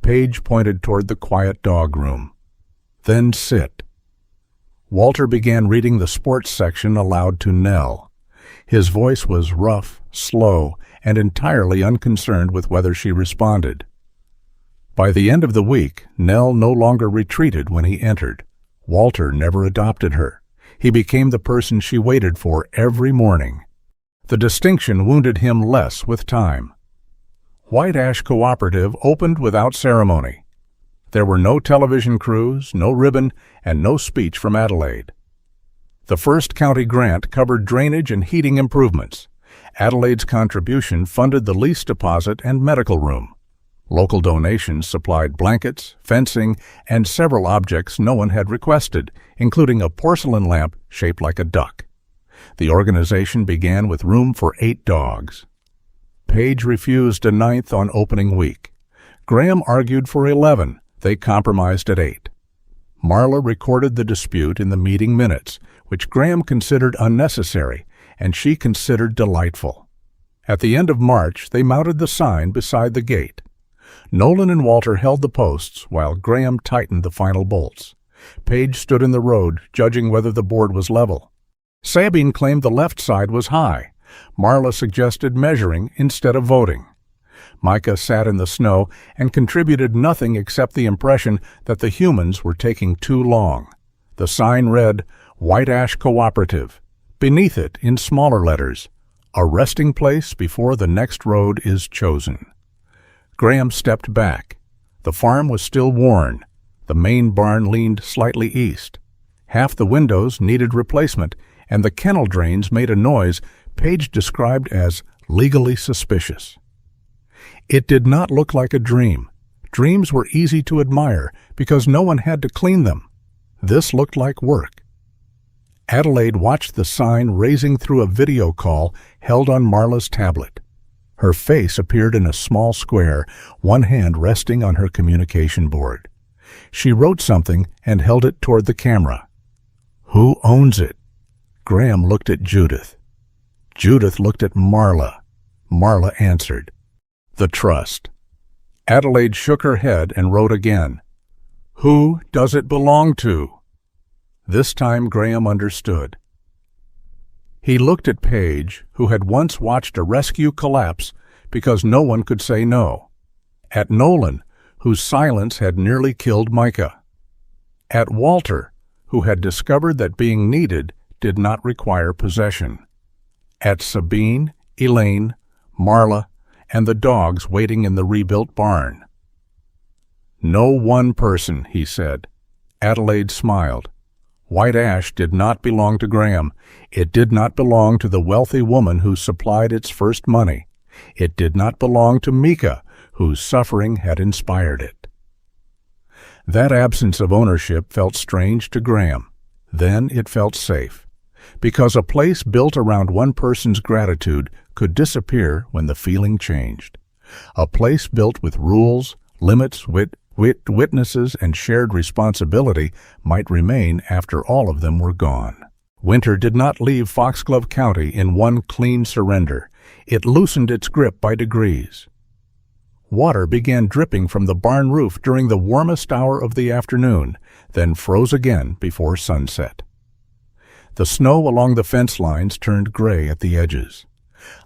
Paige pointed toward the quiet dog room. "Then sit." Walter began reading the sports section aloud to Nell. His voice was rough, slow, and entirely unconcerned with whether she responded. By the end of the week, Nell no longer retreated when he entered. Walter never adopted her. He became the person she waited for every morning. The distinction wounded him less with time. White Ash Cooperative opened without ceremony. There were no television crews, no ribbon, and no speech from Adelaide. The first county grant covered drainage and heating improvements. Adelaide's contribution funded the lease deposit and medical room. Local donations supplied blankets, fencing, and several objects no one had requested, including a porcelain lamp shaped like a duck. The organization began with room for 8 dogs. Paige refused a 9th on opening week. Graham argued for 11. They compromised at 8. Marla recorded the dispute in the meeting minutes, which Graham considered unnecessary, and she considered delightful. At the end of March, they mounted the sign beside the gate. Nolan and Walter held the posts while Graham tightened the final bolts. Paige stood in the road, judging whether the board was level. Sabine claimed the left side was high. Marla suggested measuring instead of voting. Mica sat in the snow and contributed nothing except the impression that the humans were taking too long. The sign read, White Ash Cooperative. Beneath it, in smaller letters, a resting place before the next road is chosen. Graham stepped back. The farm was still worn. The main barn leaned slightly east. Half the windows needed replacement, and the kennel drains made a noise Paige described as legally suspicious. It did not look like a dream. Dreams were easy to admire because no one had to clean them. This looked like work. Adelaide watched the sign raising through a video call held on Marla's tablet. Her face appeared in a small square, one hand resting on her communication board. She wrote something and held it toward the camera. Who owns it? Graham looked at Judith. Judith looked at Marla. Marla answered. The trust. Adelaide shook her head and wrote again. Who does it belong to? This time Graham understood. He looked at Paige, who had once watched a rescue collapse because no one could say no. At Nolan, whose silence had nearly killed Mica. At Walter, who had discovered that being needed did not require possession. At Sabine, Elaine, Marla, and the dogs waiting in the rebuilt barn. No one person, he said. Adelaide smiled. White Ash did not belong to Graham. It did not belong to the wealthy woman who supplied its first money. It did not belong to Mica, whose suffering had inspired it. That absence of ownership felt strange to Graham. Then it felt safe, because a place built around one person's gratitude could disappear when the feeling changed. A place built with rules, limits, witnesses, and shared responsibility might remain after all of them were gone. Winter did not leave Foxglove County in one clean surrender. It loosened its grip by degrees. Water began dripping from the barn roof during the warmest hour of the afternoon, then froze again before sunset. The snow along the fence lines turned gray at the edges.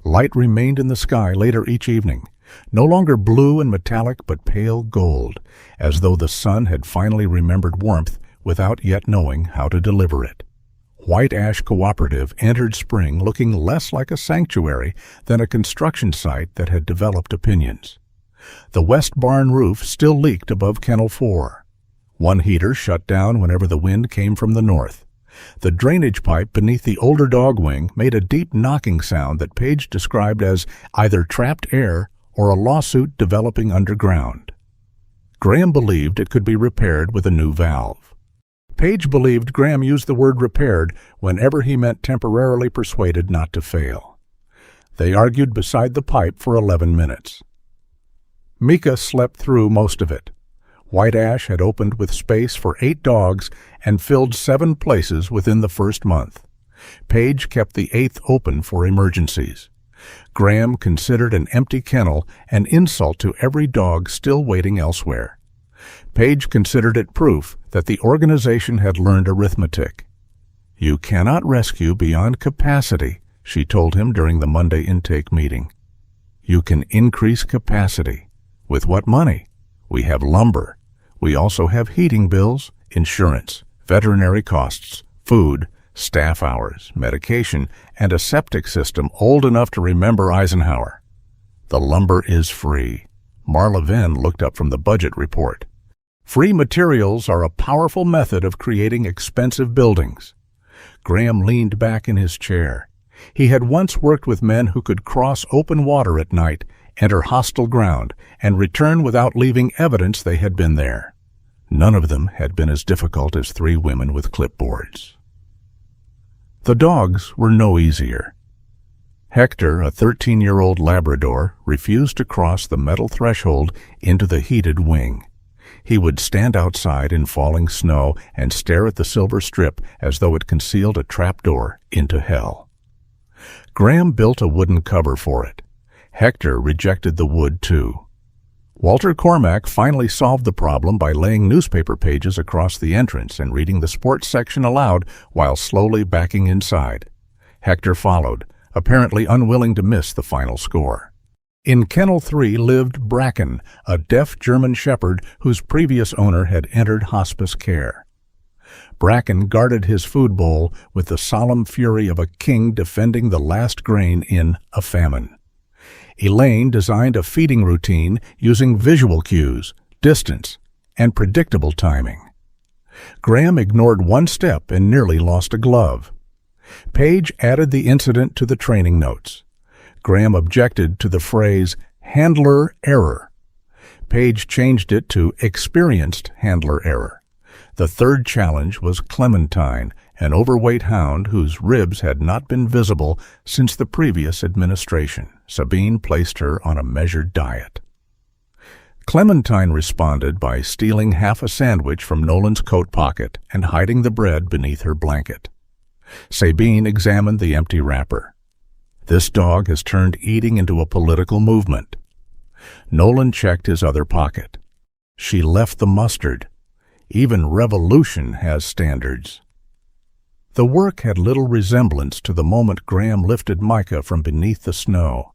Light remained in the sky later each evening, no longer blue and metallic but pale gold, as though the sun had finally remembered warmth without yet knowing how to deliver it. White Ash Cooperative entered spring looking less like a sanctuary than a construction site that had developed opinions. The west barn roof still leaked above Kennel 4. One heater shut down whenever the wind came from the north. The drainage pipe beneath the older dog wing made a deep knocking sound that Paige described as either trapped air or a lawsuit developing underground. Graham believed it could be repaired with a new valve. Paige believed Graham used the word repaired whenever he meant temporarily persuaded not to fail. They argued beside the pipe for 11 minutes. Mica slept through most of it. White Ash had opened with space for 8 dogs and filled 7 places within the first month. Paige kept the 8th open for emergencies. Graham considered an empty kennel an insult to every dog still waiting elsewhere. Paige considered it proof that the organization had learned arithmetic. You cannot rescue beyond capacity, she told him during the Monday intake meeting. You can increase capacity. With what money? We have lumber. We also have heating bills, insurance, veterinary costs, food, staff hours, medication, and a septic system old enough to remember Eisenhower. The lumber is free. Marla then looked up from the budget report. Free materials are a powerful method of creating expensive buildings. Graham leaned back in his chair. He had once worked with men who could cross open water at night, enter hostile ground, and return without leaving evidence they had been there. None of them had been as difficult as 3 women with clipboards. The dogs were no easier. Hector, a 13-year-old Labrador, refused to cross the metal threshold into the heated wing. He would stand outside in falling snow and stare at the silver strip as though it concealed a trapdoor into hell. Graham built a wooden cover for it. Hector rejected the wood too. Walter Cormack finally solved the problem by laying newspaper pages across the entrance and reading the sports section aloud while slowly backing inside. Hector followed, apparently unwilling to miss the final score. In Kennel 3 lived Bracken, a deaf German shepherd whose previous owner had entered hospice care. Bracken guarded his food bowl with the solemn fury of a king defending the last grain in a famine. Elaine designed a feeding routine using visual cues, distance, and predictable timing. Graham ignored one step and nearly lost a glove. Paige added the incident to the training notes. Graham objected to the phrase handler error. Paige changed it to experienced handler error. The third challenge was Clementine, an overweight hound whose ribs had not been visible since the previous administration. Sabine placed her on a measured diet. Clementine responded by stealing half a sandwich from Nolan's coat pocket and hiding the bread beneath her blanket. Sabine examined the empty wrapper. This dog has turned eating into a political movement. Nolan checked his other pocket. She left the mustard. Even revolution has standards. The work had little resemblance to the moment Graham lifted Mica from beneath the snow.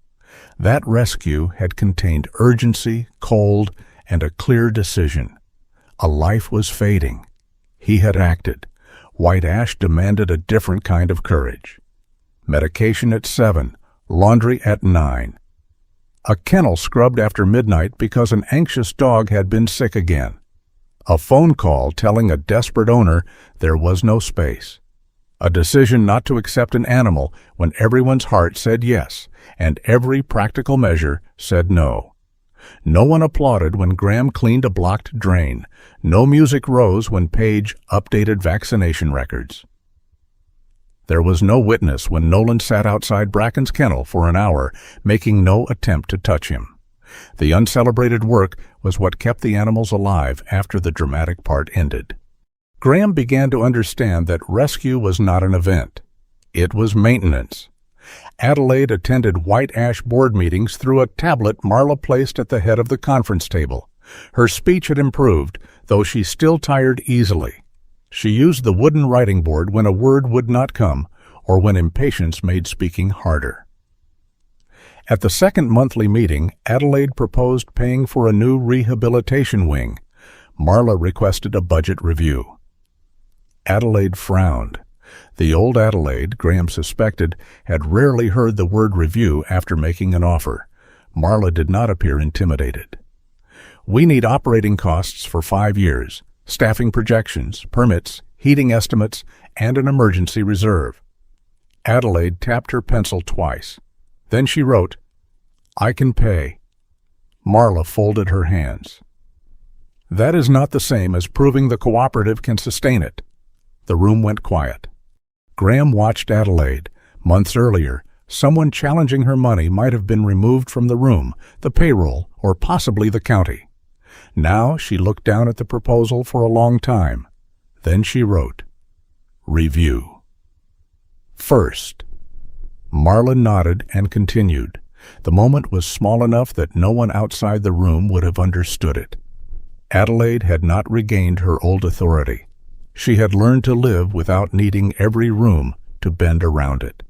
That rescue had contained urgency, cold, and a clear decision. A life was fading. He had acted. White ash demanded a different kind of courage. Medication at 7, laundry at 9. A kennel scrubbed after midnight because an anxious dog had been sick again. A phone call telling a desperate owner there was no space. A decision not to accept an animal when everyone's heart said yes and every practical measure said no. No one applauded when Graham cleaned a blocked drain. No music rose when Paige updated vaccination records. There was no witness when Nolan sat outside Bracken's kennel for an hour, making no attempt to touch him. The uncelebrated work was what kept the animals alive after the dramatic part ended. Graham began to understand that rescue was not an event. It was maintenance. Adelaide attended white ash board meetings through a tablet Marla placed at the head of the conference table. Her speech had improved, though she still tired easily. She used the wooden writing board when a word would not come, or when impatience made speaking harder. At the second monthly meeting, Adelaide proposed paying for a new rehabilitation wing. Marla requested a budget review. Adelaide frowned. The old Adelaide, Graham suspected, had rarely heard the word review after making an offer. Marla did not appear intimidated. We need operating costs for 5 years, staffing projections, permits, heating estimates, and an emergency reserve. Adelaide tapped her pencil twice. Then she wrote, "I can pay." Marla folded her hands. That is not the same as proving the cooperative can sustain it. The room went quiet. Graham watched Adelaide. Months earlier, someone challenging her money might have been removed from the room, the payroll, or possibly the county. Now she looked down at the proposal for a long time. Then she wrote, "Review." First. Marla nodded and continued. The moment was small enough that no one outside the room would have understood it. Adelaide had not regained her old authority. She had learned to live without needing every room to bend around it.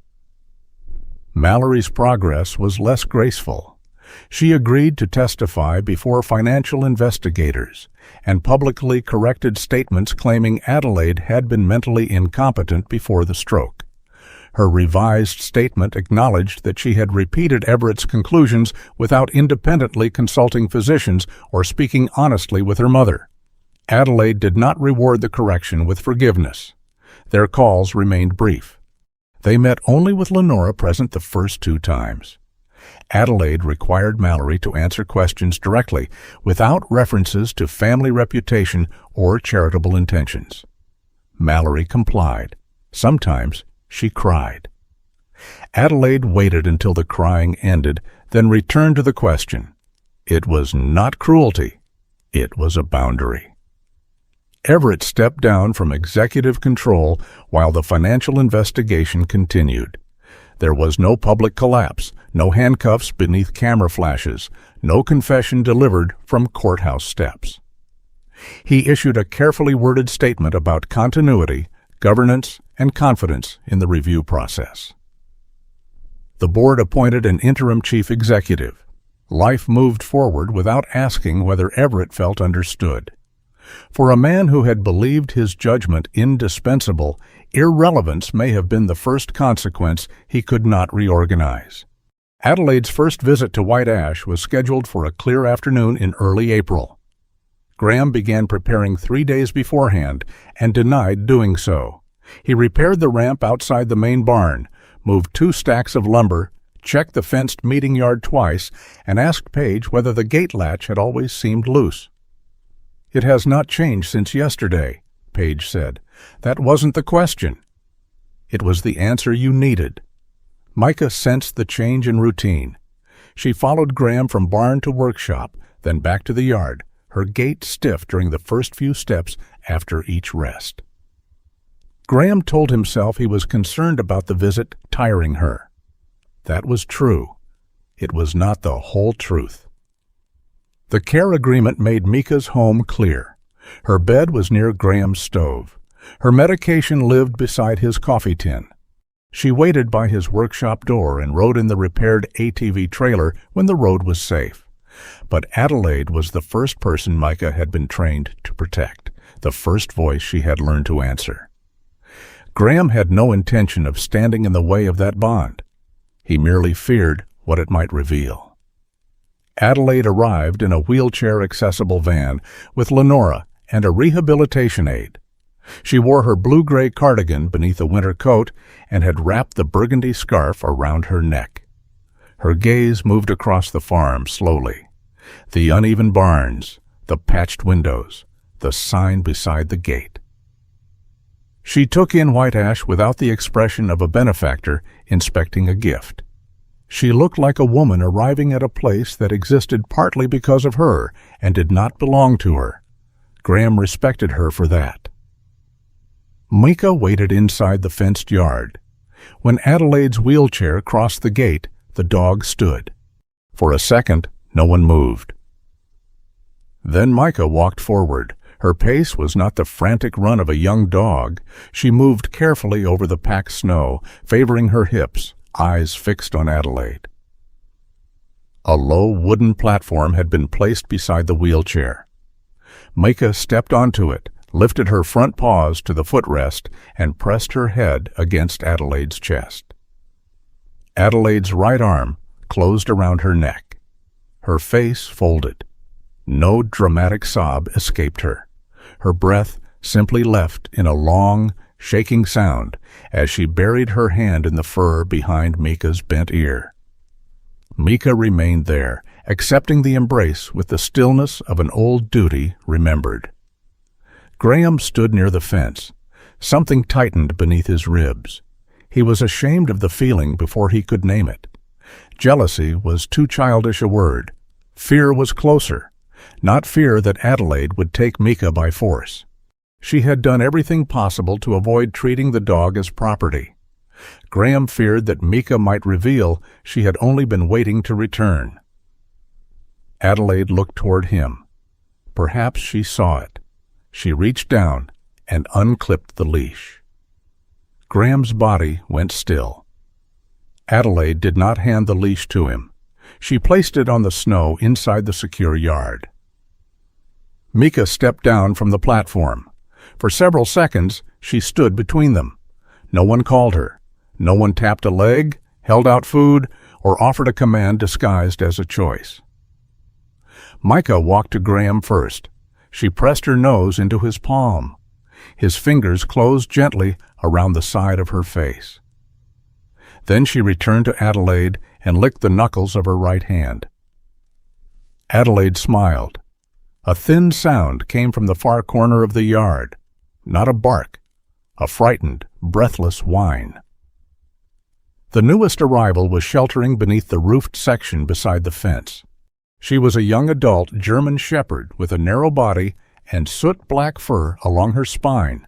Mallory's progress was less graceful. She agreed to testify before financial investigators and publicly corrected statements claiming Adelaide had been mentally incompetent before the stroke. Her revised statement acknowledged that she had repeated Everett's conclusions without independently consulting physicians or speaking honestly with her mother. Adelaide did not reward the correction with forgiveness. Their calls remained brief. They met only with Lenora present the first 2 times. Adelaide required Mallory to answer questions directly, without references to family reputation or charitable intentions. Mallory complied. Sometimes she cried. Adelaide waited until the crying ended, then returned to the question. It was not cruelty. It was a boundary. Everett stepped down from executive control while the financial investigation continued. There was no public collapse, no handcuffs beneath camera flashes, no confession delivered from courthouse steps. He issued a carefully worded statement about continuity, governance, and confidence in the review process. The board appointed an interim chief executive. Life moved forward without asking whether Everett felt understood. For a man who had believed his judgment indispensable, irrelevance may have been the first consequence he could not reorganize. Adelaide's first visit to White Ash was scheduled for a clear afternoon in early April. Graham began preparing 3 days beforehand and denied doing so. He repaired the ramp outside the main barn, moved 2 stacks of lumber, checked the fenced meeting yard twice, and asked Paige whether the gate latch had always seemed loose. "It has not changed since yesterday," Paige said. "That wasn't the question." "It was the answer you needed." Mica sensed the change in routine. She followed Graham from barn to workshop, then back to the yard, her gait stiff during the first few steps after each rest. Graham told himself he was concerned about the visit tiring her. That was true. It was not the whole truth. The care agreement made Mica's home clear. Her bed was near Graham's stove. Her medication lived beside his coffee tin. She waited by his workshop door and rode in the repaired ATV trailer when the road was safe. But Adelaide was the first person Mica had been trained to protect, the first voice she had learned to answer. Graham had no intention of standing in the way of that bond. He merely feared what it might reveal. Adelaide arrived in a wheelchair-accessible van with Lenora and a rehabilitation aide. She wore her blue-gray cardigan beneath a winter coat and had wrapped the burgundy scarf around her neck. Her gaze moved across the farm slowly. The uneven barns, the patched windows, the sign beside the gate. She took in White Ash without the expression of a benefactor inspecting a gift. She looked like a woman arriving at a place that existed partly because of her and did not belong to her. Graham respected her for that. Mica waited inside the fenced yard. When Adelaide's wheelchair crossed the gate, the dog stood. For a second, no one moved. Then Mica walked forward. Her pace was not the frantic run of a young dog. She moved carefully over the packed snow, favoring her hips, eyes fixed on Adelaide. A low wooden platform had been placed beside the wheelchair. Mica stepped onto it, lifted her front paws to the footrest, and pressed her head against Adelaide's chest. Adelaide's right arm closed around her neck. Her face folded. No dramatic sob escaped her. Her breath simply left in a long, shaking sound as she buried her hand in the fur behind Mica's bent ear. Mica remained there, accepting the embrace with the stillness of an old duty remembered. Graham stood near the fence. Something tightened beneath his ribs. He was ashamed of the feeling before he could name it. Jealousy was too childish a word. Fear was closer. Not fear that Adelaide would take Mica by force. She had done everything possible to avoid treating the dog as property. Graham feared that Mica might reveal she had only been waiting to return. Adelaide looked toward him. Perhaps she saw it. She reached down and unclipped the leash. Graham's body went still. Adelaide did not hand the leash to him. She placed it on the snow inside the secure yard. Mica stepped down from the platform. For several seconds, she stood between them. No one called her. No one tapped a leg, held out food, or offered a command disguised as a choice. Mica walked to Graham first. She pressed her nose into his palm. His fingers closed gently around the side of her face. Then she returned to Adelaide and licked the knuckles of her right hand. Adelaide smiled. A thin sound came from the far corner of the yard. Not a bark, a frightened, breathless whine. The newest arrival was sheltering beneath the roofed section beside the fence. She was a young adult German shepherd with a narrow body and soot-black fur along her spine.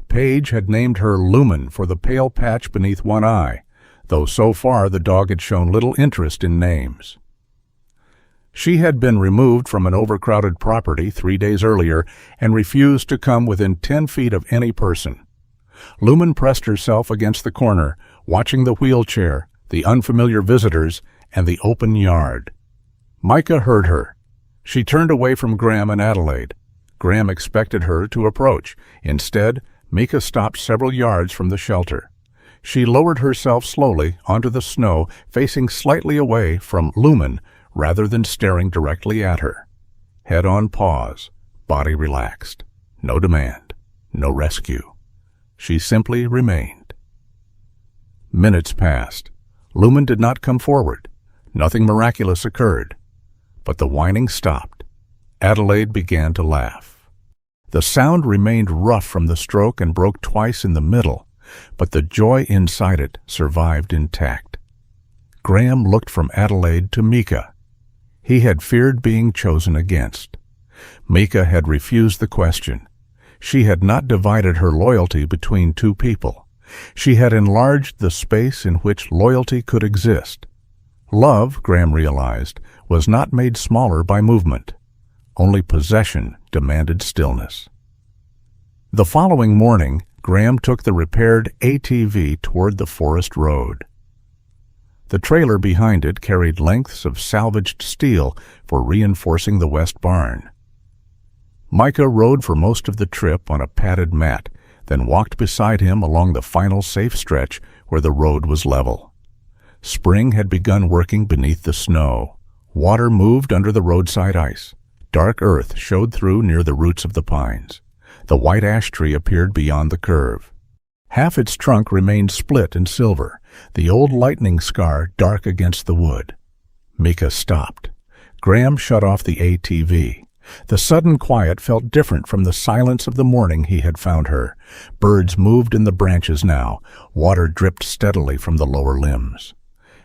Paige had named her Lumen for the pale patch beneath one eye, though so far the dog had shown little interest in names. She had been removed from an overcrowded property 3 days earlier and refused to come within 10 feet of any person. Lumen pressed herself against the corner, watching the wheelchair, the unfamiliar visitors, and the open yard. Mica heard her. She turned away from Graham and Adelaide. Graham expected her to approach. Instead, Mica stopped several yards from the shelter. She lowered herself slowly onto the snow, facing slightly away from Lumen rather than staring directly at her. Head on Paws, body relaxed. No demand, no rescue. She simply remained. Minutes passed. Lumen did not come forward. Nothing miraculous occurred. But the whining stopped. Adelaide began to laugh. The sound remained rough from the stroke and broke twice in the middle, but the joy inside it survived intact. Graham looked from Adelaide to Mica. He had feared being chosen against. Mica had refused the question. She had not divided her loyalty between two people. She had enlarged the space in which loyalty could exist. Love, Graham realized, was not made smaller by movement. Only possession demanded stillness. The following morning, Graham took the repaired ATV toward the forest road. The trailer behind it carried lengths of salvaged steel for reinforcing the west barn. Mica rode for most of the trip on a padded mat, then walked beside him along the final safe stretch where the road was level. Spring had begun working beneath the snow. Water moved under the roadside ice. Dark earth showed through near the roots of the pines. The white ash tree appeared beyond the curve. Half its trunk remained split and silver, the old lightning scar dark against the wood. Mica stopped. Graham shut off the ATV. The sudden quiet felt different from the silence of the morning he had found her. Birds moved in the branches now. Water dripped steadily from the lower limbs.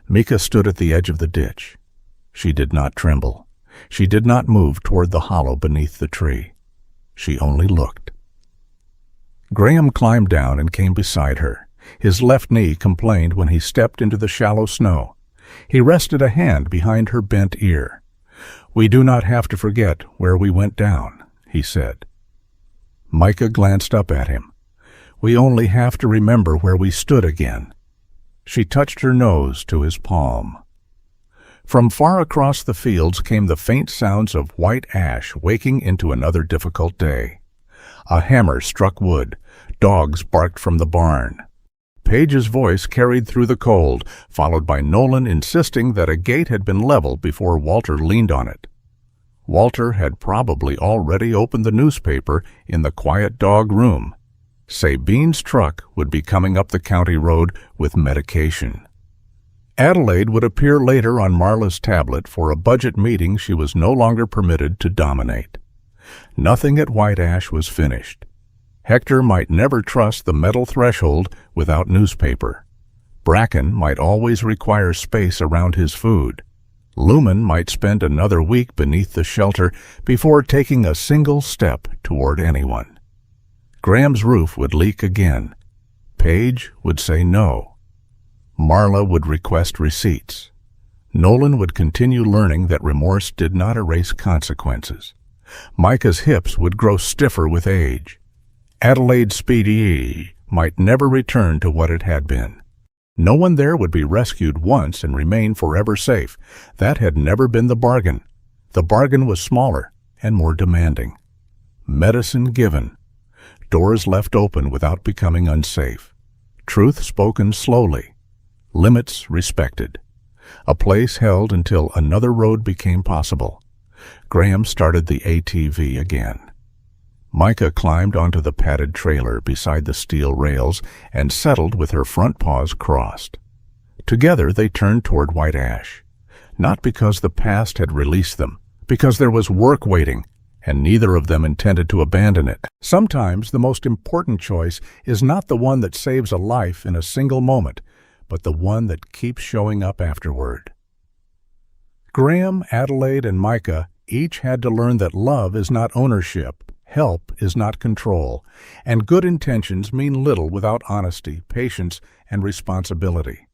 Mica stood at the edge of the ditch. She did not tremble. She did not move toward the hollow beneath the tree. She only looked. Graham climbed down and came beside her. His left knee complained when he stepped into the shallow snow. He rested a hand behind her bent ear. "We do not have to forget where we went down," he said. Mica glanced up at him. "We only have to remember where we stood again." She touched her nose to his palm. From far across the fields came the faint sounds of white ash waking into another difficult day. A hammer struck wood. Dogs barked from the barn. Paige's voice carried through the cold, followed by Nolan insisting that a gate had been leveled before Walter leaned on it. Walter had probably already opened the newspaper in the quiet dog room. Sabine's truck would be coming up the county road with medication. Adelaide would appear later on Marla's tablet for a budget meeting she was no longer permitted to dominate. Nothing at White Ash was finished. Hector might never trust the metal threshold without newspaper. Bracken might always require space around his food. Lumen might spend another week beneath the shelter before taking a single step toward anyone. Graham's roof would leak again. Paige would say no. Marla would request receipts. Nolan would continue learning that remorse did not erase consequences. Mica's hips would grow stiffer with age. Adelaide's speedy might never return to what it had been. No one there would be rescued once and remain forever safe. That had never been the bargain. The bargain was smaller and more demanding. Medicine given. Doors left open without becoming unsafe. Truth spoken slowly. Limits respected. A place held until another road became possible. Graham started the ATV again. Mica climbed onto the padded trailer beside the steel rails and settled with her front paws crossed. Together they turned toward White Ash. Not because the past had released them, because there was work waiting, and neither of them intended to abandon it. Sometimes the most important choice is not the one that saves a life in a single moment, but the one that keeps showing up afterward. Graham, Adelaide, and Mica each had to learn that love is not ownership, help is not control, and good intentions mean little without honesty, patience, and responsibility.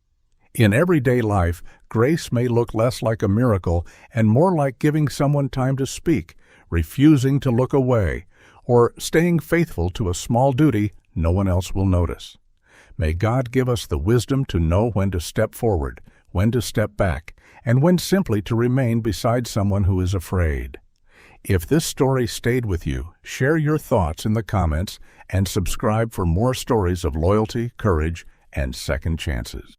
In everyday life, grace may look less like a miracle and more like giving someone time to speak, refusing to look away, or staying faithful to a small duty no one else will notice. May God give us the wisdom to know when to step forward, when to step back, and when simply to remain beside someone who is afraid. If this story stayed with you, share your thoughts in the comments and subscribe for more stories of loyalty, courage, and second chances.